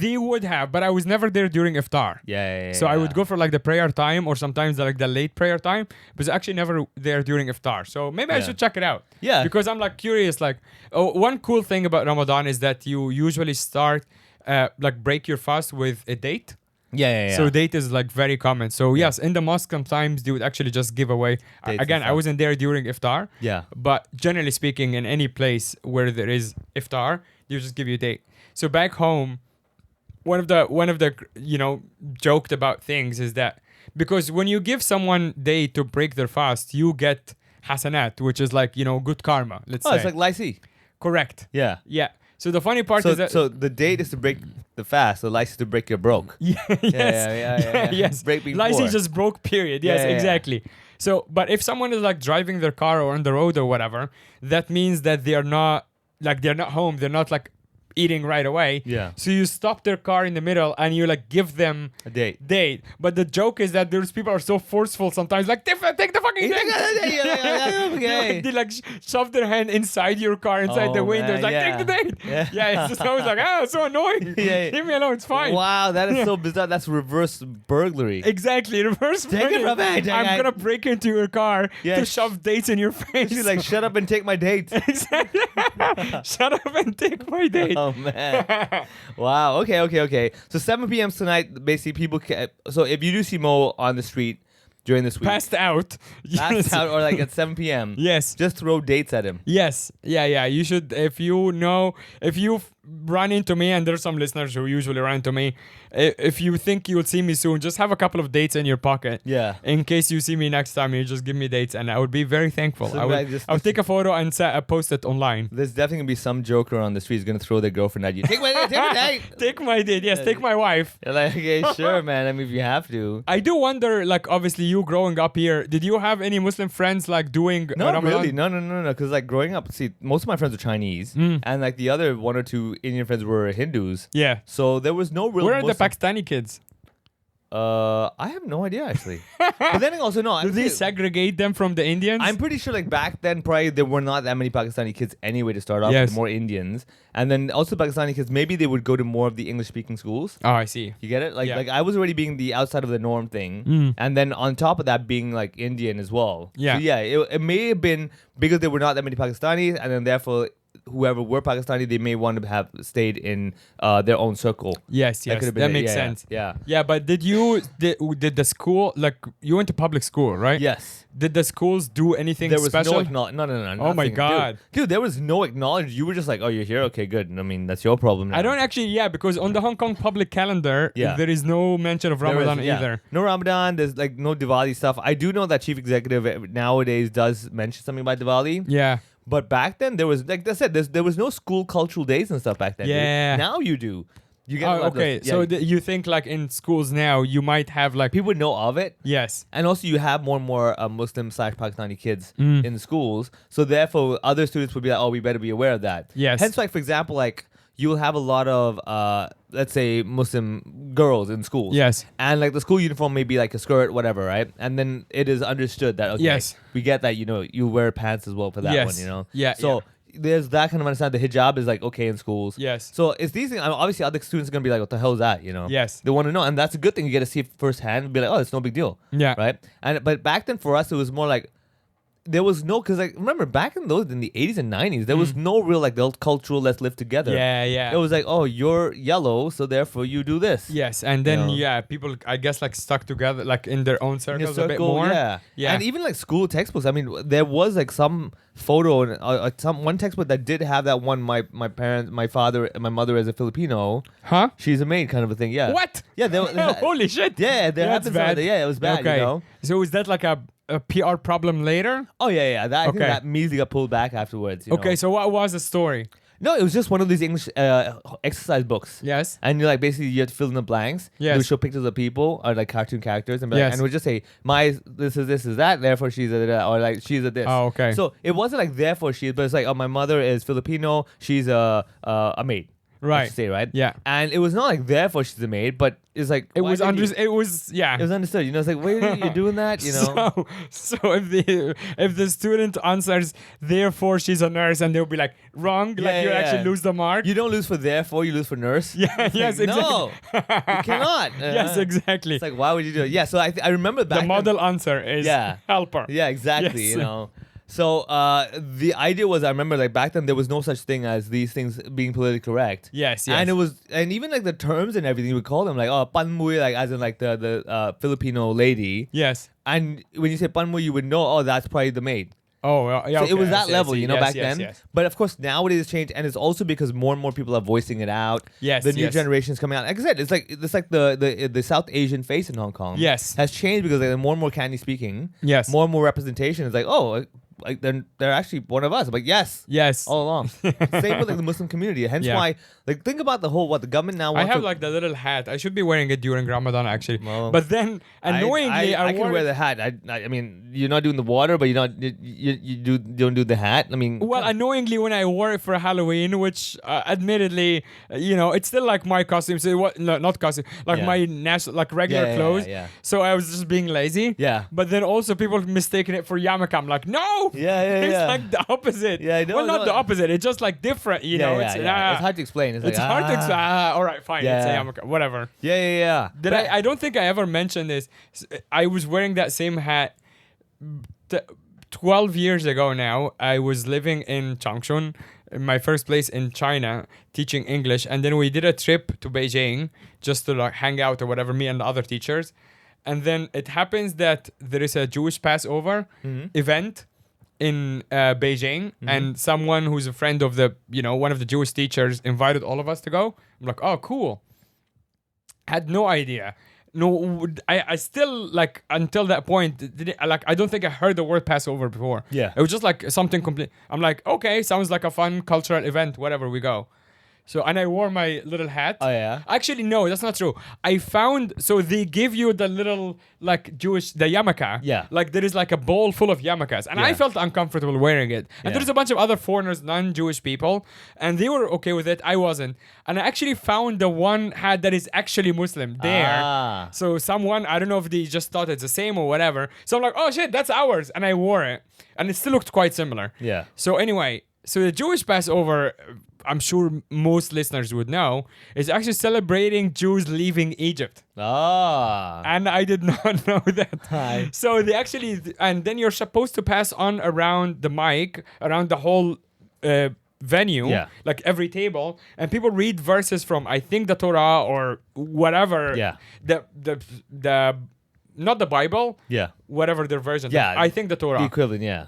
D: they would have. But I was never there during iftar.
C: Yeah.
D: So I would go for like the prayer time or sometimes like the late prayer time, but actually never there during iftar. So maybe I
C: Yeah.
D: should check it out.
C: Yeah.
D: Because I'm like curious. Like, one cool thing about Ramadan is that you usually start like break your fast with a date.
C: Yeah.
D: So date is like very common. So yes, in the mosque sometimes they would actually just give away.
C: Dates
D: Again,
C: and
D: I
C: stuff.
D: wasn't there during iftar.
C: Yeah.
D: But generally speaking, in any place where there is iftar, you just give you a date. So back home, one of the joked about things is that because when you give someone date to break their fast, you get hasanat, which is like good karma. Let's
C: Oh,
D: say
C: it's like lycee.
D: correct.
C: Yeah.
D: Yeah. So the funny part
C: So,
D: is that
C: so the date is to break the fast, the lycee is to break your broke.
D: yes.
C: Yeah.
D: Yes.
C: Break being
D: Lycee
C: poor.
D: just broke, period. Yes,
C: Yeah.
D: exactly. So, but if someone is like driving their car or on the road or whatever, that means that they're not home. They're not like eating right away.
C: Yeah.
D: So you stop their car in the middle and you like give them
C: A date.
D: But the joke is that those people are so forceful sometimes. Like, take the fucking thing.
C: Okay.
D: They like shove their hand inside your car, inside the
C: Oh,
D: window. It's
C: man,
D: like, take the date.
C: Yeah.
D: It's just always like, it's so annoying.
C: Yeah.
D: Leave me alone. It's fine.
C: Wow, that is so bizarre. That's reverse burglary.
D: Exactly, reverse.
C: Take it
D: burglary.
C: from me, take
D: I'm
C: it.
D: gonna break into your car
C: Yeah,
D: to shove dates in your face.
C: She's like, shut up and take my date.
D: exactly. Shut up and take my date.
C: Oh man! Wow. Okay. So 7 p.m. tonight. Basically, people can. So if you do see Mo on the street during this week,
D: Passed out.
C: passed out, or like at 7 p.m.
D: Yes.
C: Just throw dates at him.
D: Yes. Yeah. You should, if you run into me, and there's some listeners who usually run into me, if you think you'll see me soon, just have a couple of dates in your pocket.
C: Yeah.
D: In case you see me next time, you just give me dates, and I would be very thankful.
C: So
D: I
C: like
D: would
C: just-
D: I'll take a photo and post it online.
C: There's definitely gonna be some joker on the street who's gonna throw their girlfriend at you. Take my date. Take my date.
D: Take my date. Yes, take my wife.
C: You're like, okay, sure, man. I mean, if you have to.
D: I do wonder, like, obviously, you growing up here, did you have any Muslim friends, like, doing
C: Not
D: Ramadan?
C: really. No. Because like growing up, see, most of my friends were Chinese, and like the other 1 or 2 Indian friends were Hindus.
D: Yeah.
C: So there was no real.
D: Where are the
C: Muslim-
D: Pakistani kids?
C: I have no idea actually. But then also no.
D: Do they segregate them from the Indians?
C: I'm pretty sure like back then probably there were not that many Pakistani kids anyway to start off
D: Yes.
C: with, more Indians. And then also Pakistani kids, maybe they would go to more of the English speaking schools.
D: Oh, I see.
C: You get it? Like
D: Yeah.
C: like I was already being the outside of the norm thing. And then on top of that being like Indian as well.
D: Yeah.
C: So yeah, it may have been because there were not that many Pakistanis and then therefore whoever were Pakistani, they may want to have stayed in their own circle.
D: Yes,
C: That
D: yes,
C: could have been
D: that
C: it.
D: makes
C: Yeah,
D: sense.
C: Yeah.
D: But did the school, like, you went to public school, right?
C: Yes.
D: Did the schools do anything
C: There was
D: special?
C: no acknowledgement. No.
D: Oh my
C: nothing.
D: God.
C: Dude, there was no acknowledgement. You were just like, oh, you're here? Okay, good. I mean, that's your problem now.
D: I don't actually, because on the Hong Kong public calendar,
C: Yeah.
D: there is no mention of
C: There
D: Ramadan
C: is, yeah.
D: either.
C: No Ramadan. There's like no Diwali stuff. I do know that chief executive nowadays does mention something about Diwali.
D: Yeah.
C: But back then, there was, like I said, there was no school cultural days and stuff back then. dude.
D: Yeah.
C: Now you do. You get a
D: Oh,
C: lot of
D: okay.
C: those-
D: So
C: yeah,
D: you think like in schools now, you might have like,
C: people know of it.
D: yes.
C: And also, you have more and more Muslim/Pakistani kids
D: Mm.
C: in the schools. So therefore, other students would be like, "Oh, we better be aware of that."
D: Yes.
C: Hence, like for example, like you'll have a lot of, let's say, Muslim girls in schools.
D: Yes.
C: And like the school uniform may be like a skirt, whatever, right? And then it is understood that okay,
D: Yes.
C: we get that. You know, you wear pants as well for that
D: Yes.
C: one. You know.
D: Yeah,
C: So. There's that kind of understanding. The hijab is like okay in schools.
D: Yes.
C: So it's these things. I mean, obviously, other students are gonna be like, "What the hell is that?" You know.
D: Yes.
C: They want to know, and that's a good thing. You get to see it firsthand. And be like, "Oh, it's no big deal."
D: Yeah.
C: Right. And but back then for us, it was more like there was no, because like remember back in the 80s and 90s, there was no real like the cultural let's live together.
D: Yeah, yeah.
C: It was like, oh, you're yellow, so therefore you do this.
D: Yes, and then
C: know.
D: people I guess like stuck together like in their own
C: In your
D: circles a bit more.
C: yeah.
D: Yeah.
C: And even like school textbooks. I mean, there was like some photo and some one textbook that did have that one. My parents, my father, and my mother as a Filipino.
D: Huh?
C: She's a maid, kind of a thing. Yeah.
D: What?
C: Yeah.
D: Holy shit.
C: Yeah, there
D: That's
C: happened something.
D: bad.
C: Yeah, it was bad.
D: Okay.
C: You know.
D: So is that like a PR problem later?
C: Oh yeah. That, I think
D: Okay.
C: that immediately got pulled back afterwards. You
D: Okay,
C: know?
D: so what was the story?
C: No, it was just one of these English exercise books.
D: Yes.
C: And you're like basically you have to fill in the blanks.
D: Yes.
C: They would show pictures of people or like cartoon characters and be like,
D: Yes.
C: and we'll just say this is that, therefore she's a da, or like she's a this.
D: Oh, okay.
C: So it wasn't like therefore she is, but it's like, oh, my mother is Filipino, she's a maid.
D: Right.
C: Let's say, right?
D: Yeah.
C: And it was not like therefore she's a maid, but it's like
D: It
C: why
D: was
C: did you-
D: it was yeah.
C: it was understood. You know, it's like, wait, you're doing that, you know?
D: So if the student answers therefore she's a nurse and they'll be like wrong, like you actually lose the mark.
C: You don't lose for therefore, you lose for nurse.
D: Yeah,
C: It's
D: yes,
C: like,
D: exactly.
C: No, you cannot.
D: Yes, exactly.
C: It's like, why would you do it? Yeah, so I remember back
D: The
C: then-
D: model answer is
C: Yeah.
D: helper.
C: Yeah, exactly.
D: Yes.
C: You know. So the idea was, I remember like back then there was no such thing as these things being politically correct.
D: Yes,
C: And it was, and even like the terms and everything, you would call them like, oh, panmui, like as in like the Filipino lady.
D: Yes.
C: And when you say panmui, you would know, oh, that's probably the maid.
D: Oh, yeah.
C: So
D: okay,
C: it was
D: I
C: that
D: see, I
C: level,
D: see.
C: you know,
D: Yes,
C: back
D: yes,
C: then.
D: yes.
C: But of course, nowadays it's changed, and it's also because more and more people are voicing it out.
D: Yes,
C: the new
D: yes.
C: generations coming out. Like I said, it's like the South Asian face in Hong Kong.
D: Yes.
C: has changed because like, more and more Cantonese speaking.
D: Yes.
C: more and more representation. It's like, oh, like they're actually one of us. I'm like, yes,
D: Yes.
C: all along. Same with like the Muslim community. Hence
D: Yeah.
C: why, like, think about the whole what the government now
D: I
C: wants.
D: have
C: to,
D: like the little hat. I should be wearing it during Ramadan actually.
C: Well,
D: but then annoyingly,
C: I can
D: wore
C: wear
D: it-
C: the hat. I mean, you're not doing the water, but you're not you don't do the hat. I mean,
D: Well, annoyingly, when I wore it for Halloween, which admittedly, it's still like my costume. So not costume, like
C: Yeah.
D: my national, like regular
C: Yeah, yeah,
D: clothes.
C: yeah.
D: So I was just being lazy.
C: Yeah.
D: But then also people mistaken it for yarmulke. I'm like, no.
C: Yeah, yeah,
D: It's
C: yeah.
D: like the opposite.
C: Yeah, I know,
D: Well, not
C: no.
D: the opposite. It's just like different.
C: It's hard to explain. It's,
D: It's
C: like,
D: hard to explain. All right, fine. It's a
C: Yeah.
D: yarmulke. Whatever.
C: Yeah.
D: Did I don't think I ever mentioned this. I was wearing that same hat 12 years ago now. I was living in Changchun, my first place in China, teaching English. And then we did a trip to Beijing just to like hang out or whatever, me and the other teachers. And then it happens that there is a Jewish Passover event in Beijing, and someone who's a friend of one of the Jewish teachers invited all of us to go. I'm like, oh, cool. Had no idea. No, I still like until that point I don't think I heard the word Passover before.
C: Yeah.
D: It was just like something complete. I'm like, okay, sounds like a fun cultural event. Whatever, we go. So, and I wore my little hat.
C: Oh, yeah?
D: Actually, no, that's not true. I found, so they give you the little, like, the yarmulke.
C: Yeah.
D: Like, there is like a bowl full of yarmulkes. And I
C: Yeah.
D: felt uncomfortable wearing it. And
C: Yeah.
D: there's a bunch of other foreigners, non-Jewish people, and they were okay with it. I wasn't. And I actually found the one hat that is actually Muslim there.
C: Ah.
D: So someone, I don't know if they just thought it's the same or whatever. So I'm like, oh shit, that's ours. And I wore it. And it still looked quite similar.
C: Yeah.
D: So anyway, so the Jewish Passover, I'm sure most listeners would know, is actually celebrating Jews leaving Egypt.
C: Ah.
D: And I did not know that.
C: Hi.
D: So they actually, and then you're supposed to pass on around the mic, around the whole venue,
C: Yeah.
D: like every table, and people read verses from I think the Torah or whatever.
C: Yeah.
D: The not the Bible.
C: Yeah.
D: Whatever their version.
C: Yeah.
D: I think the Torah.
C: The equivalent, yeah.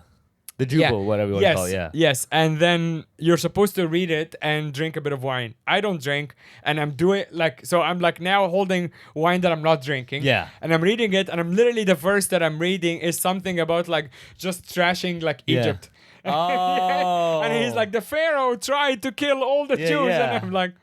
C: The jubal, whatever you want to call it, yeah.
D: Yes, and then you're supposed to read it and drink a bit of wine. I don't drink, and I'm doing so I'm like now holding wine that I'm not drinking.
C: Yeah.
D: And I'm reading it, and I'm literally the verse that I'm reading is something about like just trashing like
C: Yeah.
D: Egypt.
C: Oh.
D: And he's like, the Pharaoh tried to kill all the
C: Yeah,
D: Jews,
C: yeah.
D: and I'm like,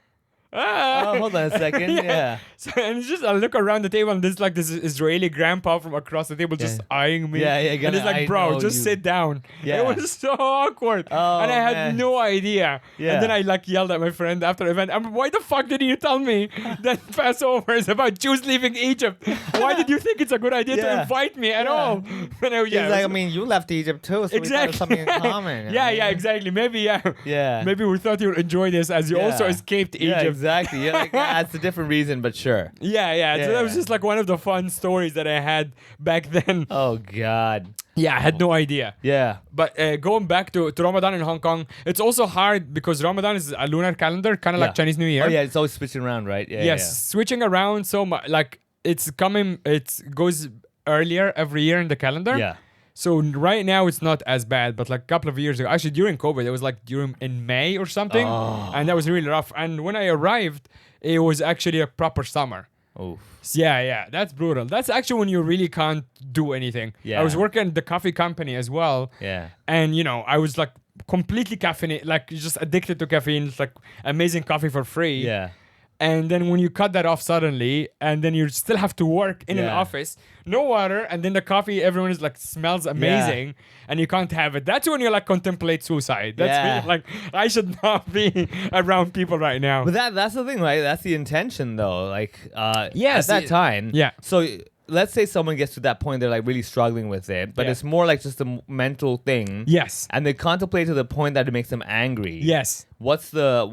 D: ah.
C: Oh, hold on a second. Yeah.
D: So, and it's just I look around the table and there's like this Israeli grandpa from across the table just eyeing me.
C: Yeah, yeah,
D: And
C: gonna,
D: he's like,
C: I
D: bro,
C: know
D: just
C: you."
D: sit down.
C: Yeah.
D: It was so awkward.
C: Oh,
D: and I had
C: man.
D: no idea.
C: Yeah.
D: And then I like yelled at my friend after the event. Why the fuck did you tell me that Passover is about Jews leaving Egypt? Why did you think it's a good idea to
C: Yeah.
D: invite me at
C: Yeah.
D: all? And I,
C: He's
D: yeah, it
C: like, I
D: was-
C: mean, you left Egypt too, so we thought
D: Exactly.
C: something in common.
D: yeah, exactly. Maybe,
C: Yeah.
D: Maybe we thought you would enjoy this as you also
C: Yeah.
D: escaped
C: Yeah,
D: Egypt.
C: exactly. You're like, that's a different reason, but sure.
D: Yeah. So that was
C: Yeah.
D: just like one of the fun stories that I had back then.
C: Oh, God.
D: Yeah, I had no idea.
C: Yeah.
D: But going back to Ramadan in Hong Kong, it's also hard because Ramadan is a lunar calendar, kind of like
C: Yeah.
D: Chinese New Year.
C: Oh, yeah, it's always switching around, right? Yeah.
D: Yes, switching around so much. Like it goes earlier every year in the calendar.
C: Yeah.
D: So right now it's not as bad, but like a couple of years ago, actually during COVID, it was like in May or something,
C: Oh.
D: and that was really rough. And when I arrived, it was actually a proper summer.
C: Oh.
D: Yeah, that's brutal. That's actually when you really can't do anything.
C: Yeah.
D: I was working at the coffee company as well.
C: Yeah.
D: And I was like completely caffeinated, like just addicted to caffeine. It's like amazing coffee for free.
C: Yeah.
D: And then when you cut that off suddenly, and then you still have to work in an
C: Yeah.
D: office, no water, and then the coffee, everyone is like smells amazing, and you can't have it. That's when you like contemplate suicide. That's
C: Yeah.
D: when you're like, I should not be around people right now.
C: But that's the thing, right? That's the intention, though. Like,
D: Yes,
C: at that time.
D: yeah.
C: So let's say someone gets to that point, they're like really struggling with it, but
D: Yeah.
C: it's more like just a mental thing.
D: Yes.
C: And they contemplate to the point that it makes them angry.
D: Yes.
C: What's the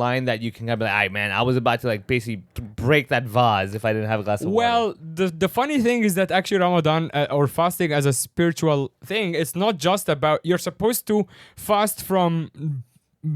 C: line that you can kind of be like, "Ay, man, I was about to like basically break that vase if I didn't have a glass of water."
D: Well, the funny thing is that actually Ramadan or fasting as a spiritual thing, it's not just about you're supposed to fast from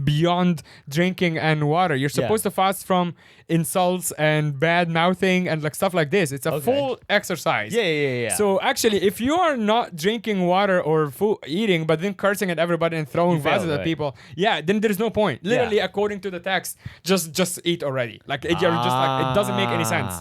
D: beyond drinking and water. You're supposed to fast from insults and bad mouthing and like stuff like this. It's a
C: Okay.
D: full exercise.
C: Yeah.
D: So actually, if you are not drinking water or food eating, but then cursing at everybody and throwing
C: You failed,
D: vases at
C: right?
D: people, then there's no point. Literally, according to the text, just eat already. Like you're just like it doesn't make any sense.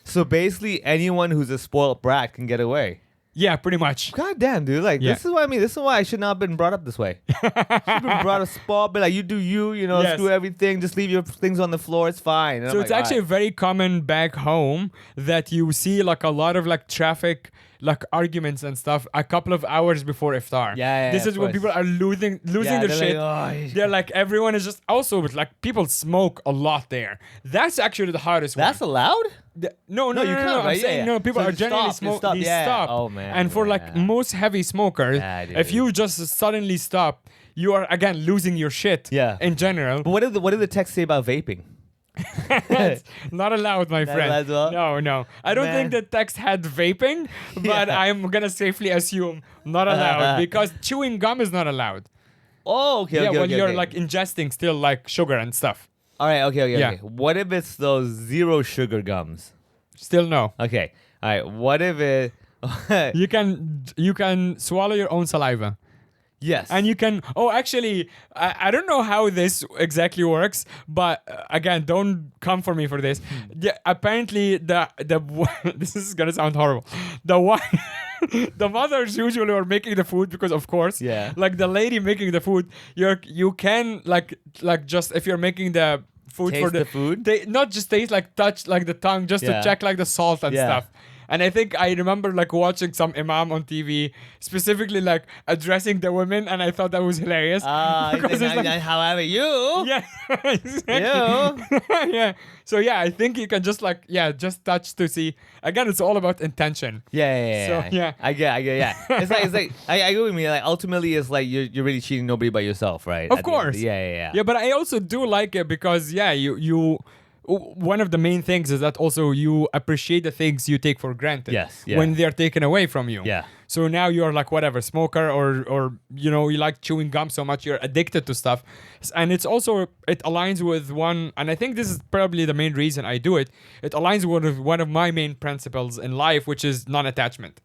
C: So basically, anyone who's a spoiled brat can get away.
D: Yeah, pretty much.
C: God damn, dude! Like
D: Yeah.
C: this is what I mean. This is why I should not have been brought up this way. Should have been brought up spoiled, but like you do
D: Yes.
C: screw everything. Just leave your things on the floor. It's fine. And
D: So
C: I'm
D: it's
C: like,
D: actually very common back home that you see like a lot of like traffic, like arguments and stuff a couple of hours before iftar.
C: Yeah,
D: This
C: of
D: is when
C: course.
D: people are losing
C: Yeah,
D: their
C: they're
D: shit.
C: like, "Oh,
D: They're like everyone is just also like people smoke a lot there. That's actually the hardest
C: that's
D: one.
C: allowed.
D: No,
C: you can't,
D: I'm
C: right?
D: saying
C: Yeah.
D: no. People
C: So
D: are
C: you
D: generally
C: stop, you
D: smoke.
C: stop,
D: They
C: yeah.
D: stop.
C: Oh, man,
D: And for like
C: yeah.
D: most heavy smokers,
C: Yeah, dude.
D: if you just suddenly stop, you are again losing your shit.
C: Yeah.
D: In general.
C: But what did the text say about vaping?
D: It's not allowed, my
C: Not
D: friend.
C: allowed as well?
D: No. I don't think
C: Man.
D: the text had vaping, but
C: Yeah.
D: I'm gonna safely assume not allowed because chewing gum is not allowed.
C: Oh, okay.
D: Yeah,
C: okay,
D: when
C: okay,
D: you're
C: okay.
D: like ingesting still like sugar and stuff.
C: All right. Okay.
D: Yeah.
C: Okay. What if it's those zero sugar gums?
D: Still no.
C: Okay. All right. What if it?
D: You can swallow your own saliva.
C: Yes.
D: And you can. Oh, actually, I don't know how this exactly works, but again, don't come for me for this. Yeah, apparently, the this is gonna sound horrible. The one, the mothers usually are making the food because, of course,
C: Yeah.
D: like the lady making the food, you can like just if you're making the food for
C: Taste the food?
D: they not just taste like touch like the tongue just
C: Yeah.
D: to check like the salt and
C: Yeah.
D: stuff. And I think I remember like watching some imam on TV specifically like addressing the women, and I thought that was hilarious. Because it's like-
C: however you.
D: yeah, exactly.
C: You.
D: yeah. So yeah, I think you can just just touch to see. Again, it's all about intention.
C: Yeah.
D: So, yeah.
C: I get. Yeah. It's like I agree with me. Like ultimately, it's like you're really cheating nobody but yourself, right?
D: Of
C: At the end
D: course.
C: Yeah.
D: Yeah, but I also do like it because you one of the main things is that also you appreciate the things you take for granted.
C: Yes, yeah.
D: When they're taken away from you.
C: Yeah.
D: So now you're like whatever smoker or you know, you like chewing gum so much you're addicted to stuff, and it's also it aligns with one, and I think this is probably the main reason I do it. It aligns with one of my main principles in life, which is non-attachment.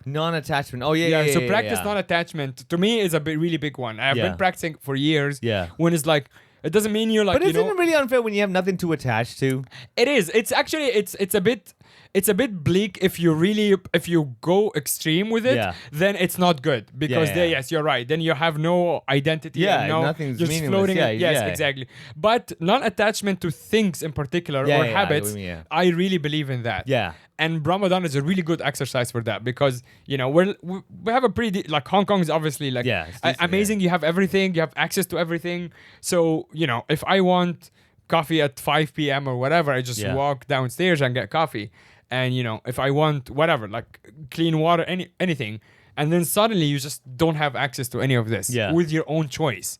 C: Non-attachment. Oh yeah.
D: So practice non-attachment to me is a really big one. I've
C: Yeah.
D: been practicing for years.
C: Yeah.
D: When it's like it doesn't mean you're like
C: But
D: you
C: isn't
D: know
C: it really unfair when you have nothing to attach to?
D: it is. It's actually it's a bit bleak if you go extreme with it.
C: Yeah.
D: Then it's not good because
C: Yeah,
D: then,
C: yeah.
D: yes, you're right. Then you have no identity.
C: Yeah,
D: and no,
C: nothing's
D: just
C: meaningless.
D: floating.
C: Yeah,
D: Yes,
C: yeah.
D: exactly. But non-attachment to things in particular
C: Yeah,
D: or
C: yeah, I know what
D: habits,
C: you mean, yeah.
D: I really believe in that.
C: Yeah.
D: And Ramadan is a really good exercise for that because you know we have a pretty like Hong Kong is obviously like
C: Yeah, it's decent,
D: amazing. You have everything. You have access to everything. So you know if I want coffee at 5 p.m. or whatever, I just
C: Yeah.
D: walk downstairs and get coffee. And you know if I want whatever like clean water, anything, and then suddenly you just don't have access to any of this
C: Yeah.
D: with your own choice.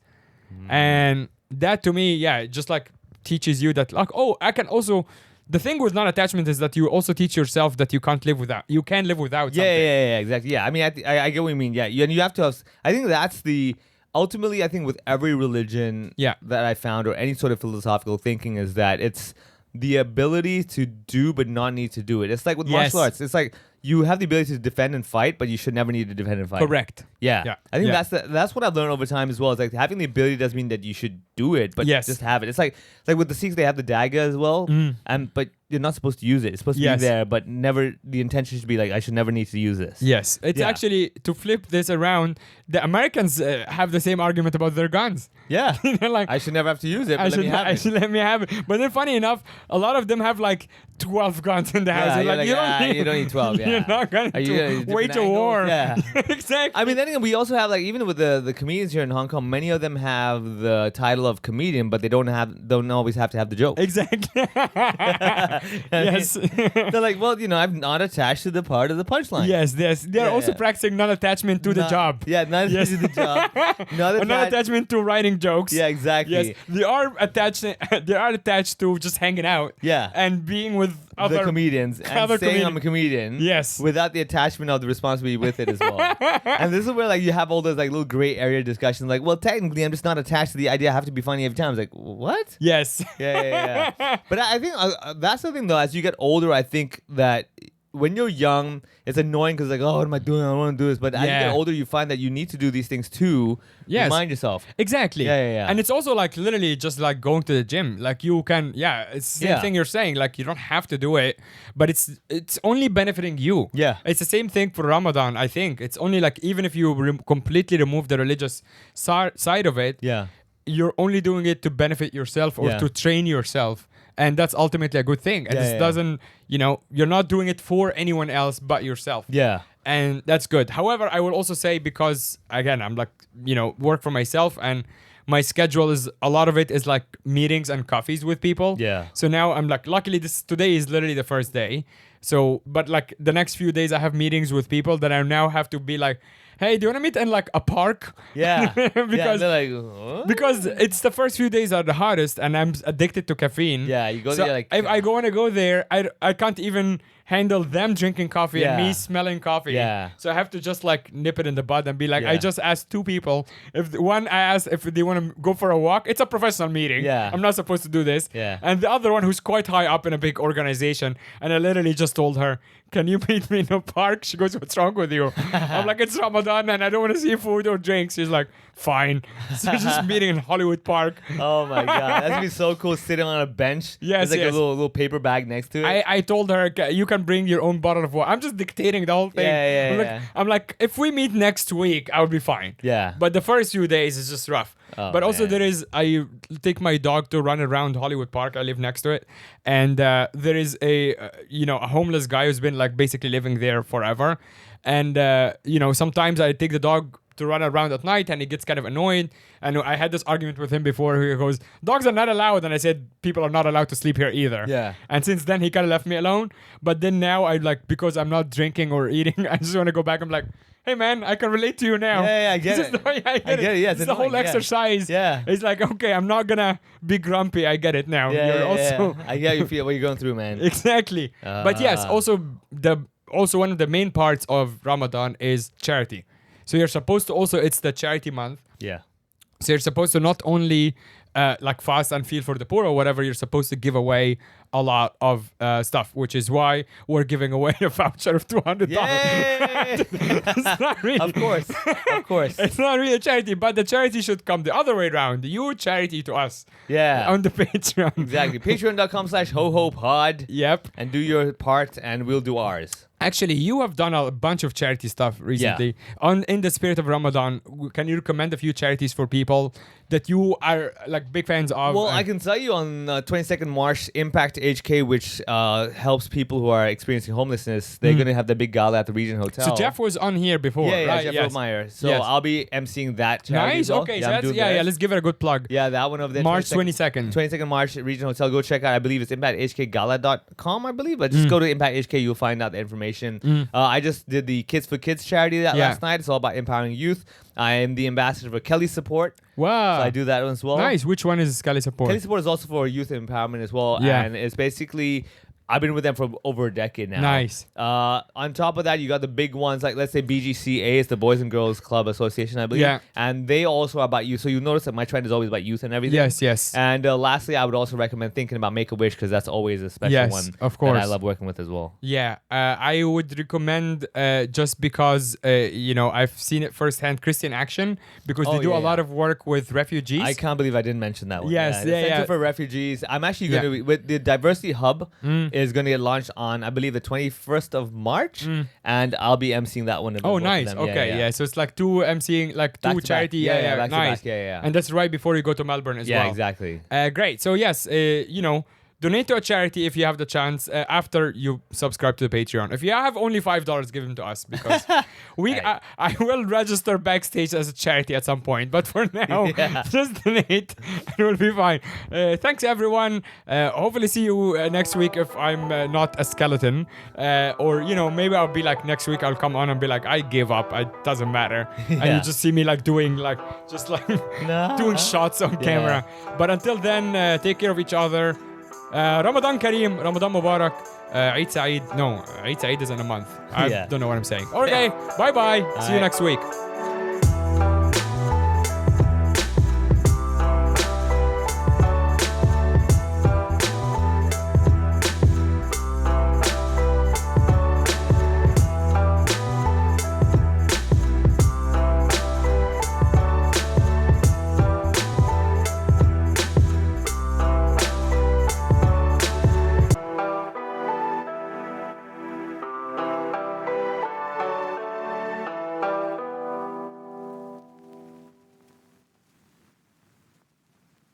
D: And that to me, yeah, it just like teaches you that like I can also. The thing with non-attachment is that you also teach yourself that you can live without something.
C: Yeah, exactly. Yeah, I mean, I get what you mean. Yeah, and you have to have. I think that's the ultimately. I think with every religion,
D: Yeah.
C: that I found or any sort of philosophical thinking is that it's the ability to do but not need to do it. It's like with
D: Yes.
C: martial arts. It's like you have the ability to defend and fight, but you should never need to defend and fight.
D: Correct.
C: Yeah.
D: Yeah.
C: I think
D: Yeah.
C: that's what I've learned over time as well. It's like having the ability doesn't mean that you should do it, but
D: Yes.
C: just have it. It's like with the Sikhs, they have the dagger as well, and but you're not supposed to use it. It's supposed to
D: Yes.
C: be there, but never. The intention should be like I should never need to use this.
D: Yes, it's
C: Yeah.
D: actually to flip this around. The Americans have the same argument about their guns.
C: Yeah.
D: They're like,
C: I should never have to use it. But
D: I
C: let me have it.
D: should let me have it. But then, funny enough, a lot of them have like 12 guns in the house.
C: Yeah,
D: They're
C: you're
D: like,
C: you don't need 12. Yeah.
D: You're not going
C: Are you gonna use
D: to wage a
C: different
D: war.
C: angles? Yeah.
D: Exactly.
C: I mean, then again, we also have like even with the comedians here in Hong Kong, many of them have the title of comedian, but they don't always have to have the joke.
D: Exactly. Yes.
C: They're like, well, I'm not attached to the part of the punchline.
D: Yes. They're
C: Yeah,
D: also
C: yeah.
D: practicing non-attachment to the
C: Not-
D: job.
C: Yeah, not
D: Yes.
C: attached to the job.
D: Or non-attachment to writing jokes.
C: Yeah, exactly.
D: Yes, they are attached. They are attached to just hanging out.
C: Yeah.
D: and being with
C: The
D: other
C: comedians and
D: other
C: saying I'm a comedian.
D: Yes.
C: Without the attachment of the responsibility with it as well. And this is where like you have all those like little gray area discussions. Like, well, technically, I'm just not attached to the idea. I have to be funny every time. It's like, what?
D: Yes.
C: Yeah. But I think that's the thing though. As you get older, I think that when you're young, it's annoying because like, oh, what am I doing? I don't want to do this. But as you
D: Yeah.
C: get older, you find that you need to do these things to
D: Yes.
C: remind yourself.
D: Exactly.
C: Yeah.
D: And it's also like literally just like going to the gym. Like you can, it's the same
C: Yeah.
D: thing you're saying. Like you don't have to do it, but it's only benefiting you.
C: Yeah.
D: It's the same thing for Ramadan. I think it's only like even if you completely remove the religious side of it,
C: Yeah.
D: you're only doing it to benefit yourself or
C: Yeah.
D: to train yourself. And that's ultimately a good thing. And
C: Yeah,
D: this
C: yeah.
D: doesn't, you're not doing it for anyone else but yourself.
C: Yeah.
D: And that's good. However, I will also say because again, I'm like, work for myself and my schedule is a lot of it is like meetings and coffees with people.
C: Yeah.
D: So now I'm like, luckily today is literally the first day. So, but like the next few days I have meetings with people that I now have to be like, hey, do you want to meet in like a park?
C: Yeah.
D: Because
C: they're like, what?
D: because it's the first few days are the hardest and I'm addicted to caffeine.
C: Yeah, you go
D: So
C: there like
D: if I want to go there, I can't even handle them drinking coffee and
C: Yeah.
D: me smelling coffee.
C: Yeah.
D: So I have to just like nip it in the bud and be like, I
C: Yeah.
D: just asked two people. I asked if they want to go for a walk. It's a professional meeting.
C: Yeah.
D: I'm not supposed to do this.
C: Yeah.
D: And the other one who's quite high up in a big organization. And I literally just told her, can you meet me in a park? She goes, what's wrong with you? I'm like, it's Ramadan and I don't want to see food or drinks. She's like, fine. So just meeting in Hollywood Park.
C: Oh my god, that'd be so cool sitting on a bench.
D: Yes,
C: There's like
D: yes.
C: a little paper bag next to it.
D: I told her you can bring your own bottle of water. I'm just dictating the whole thing.
C: Yeah.
D: I'm like, if we meet next week, I'll be fine.
C: Yeah.
D: But the first few days is just rough.
C: Oh,
D: but also
C: man.
D: I take my dog to run around Hollywood Park. I live next to it, and there is a homeless guy who's been like basically living there forever, and sometimes I take the dog to run around at night and he gets kind of annoyed. And I had this argument with him before. He goes, dogs are not allowed. And I said, people are not allowed to sleep here either.
C: Yeah.
D: And since then, he kind of left me alone. But then now because I'm not drinking or eating, I just want to go back. I'm like, hey man, I can relate to you now.
C: Yeah, I get
D: This is
C: it.
D: the- I get
C: get it, yeah,
D: This
C: it's
D: is the whole
C: annoying, yeah.
D: exercise.
C: Yeah.
D: It's like, okay, I'm not gonna be grumpy. I get it now.
C: Yeah,
D: You're
C: yeah,
D: also
C: yeah. I get you feel what you're going through, man.
D: exactly. But yes, also one of the main parts of Ramadan is charity. So you're supposed to also, it's the charity month.
C: Yeah.
D: So you're supposed to not only like fast and feel for the poor or whatever, you're supposed to give away a lot of stuff, which is why we're giving away a voucher of $200.
C: Yay!
D: It's not really,
C: Of course. Of course.
D: it's not really a charity, but the charity should come the other way around. You charity to us
C: Yeah.
D: on the Patreon.
C: Exactly. Patreon.com/HoHoPod.
D: Yep.
C: And do your part and we'll do ours.
D: Actually, you have done a bunch of charity stuff recently. In the spirit of Ramadan, can you recommend a few charities for people that you are like big fans of?
C: Well, I can tell you on 22nd March, Impact HK, which helps people who are experiencing homelessness, they're going to have the big gala at the Regent Hotel.
D: So Jeff was on here before,
C: yeah,
D: right?
C: Jeff
D: Yes.
C: Rothmeyer. So
D: Yes.
C: I'll be emceeing that charity.
D: Nice.
C: as well.
D: Okay.
C: Yeah,
D: So
C: I'm
D: that's,
C: doing
D: yeah.
C: theirs.
D: Let's give it a good plug.
C: Yeah, that one of the
D: March 22nd.
C: 22nd March, Regent Hotel. Go check out. I believe it's impacthkgala.com, I believe. But just go to Impact HK, you'll find out the information. I just did the Kids for Kids charity last night. It's all about empowering youth. I am the ambassador for Kelly Support.
D: Wow.
C: So I do that as well.
D: Nice. Which one is Kelly Support?
C: Kelly Support is also for youth empowerment as well.
D: Yeah.
C: And it's basically, I've been with them for over a decade now.
D: Nice.
C: On top of that, you got the big ones like, let's say BGCA, it's the Boys and Girls Club Association, I believe.
D: Yeah.
C: And they also are about youth. So you notice that my trend is always about youth and everything.
D: Yes, yes.
C: And lastly, I would also recommend thinking about Make-A-Wish because that's always a special
D: Yes,
C: one
D: of course.
C: that I love working with as well.
D: Yeah, I would recommend just because I've seen it firsthand. Christian Action, because they
C: Oh,
D: do
C: yeah,
D: a lot
C: yeah.
D: of work with refugees.
C: I can't believe I didn't mention that one.
D: Yes,
C: the
D: yeah,
C: Center
D: yeah.
C: for Refugees. I'm actually going to with the Diversity Hub is going to get launched on, I believe, the 21st of March, and I'll be emceeing that one.
D: Oh, nice. Okay, yeah. So it's like two emceeing, like
C: Back
D: two
C: to
D: charity.
C: back.
D: Yeah,
C: back to
D: nice.
C: back. Yeah.
D: And that's right before you go to Melbourne as well.
C: Yeah, exactly.
D: Great. So yes, donate to a charity if you have the chance after you subscribe to the Patreon. If you have only $5, give them to us because I will register backstage as a charity at some point. But for now, just donate and we'll be fine. Thanks everyone. Hopefully see you next week if I'm not a skeleton. Or maybe I'll be like next week I'll come on and be like I give up. It doesn't matter. And you just see me like doing like just like doing shots on camera. But until then, take care of each other. Ramadan Kareem, Ramadan Mubarak, Eid Saeed. No, Eid Saeed is in a month. I don't know what I'm saying. Okay, bye-bye. See you next week.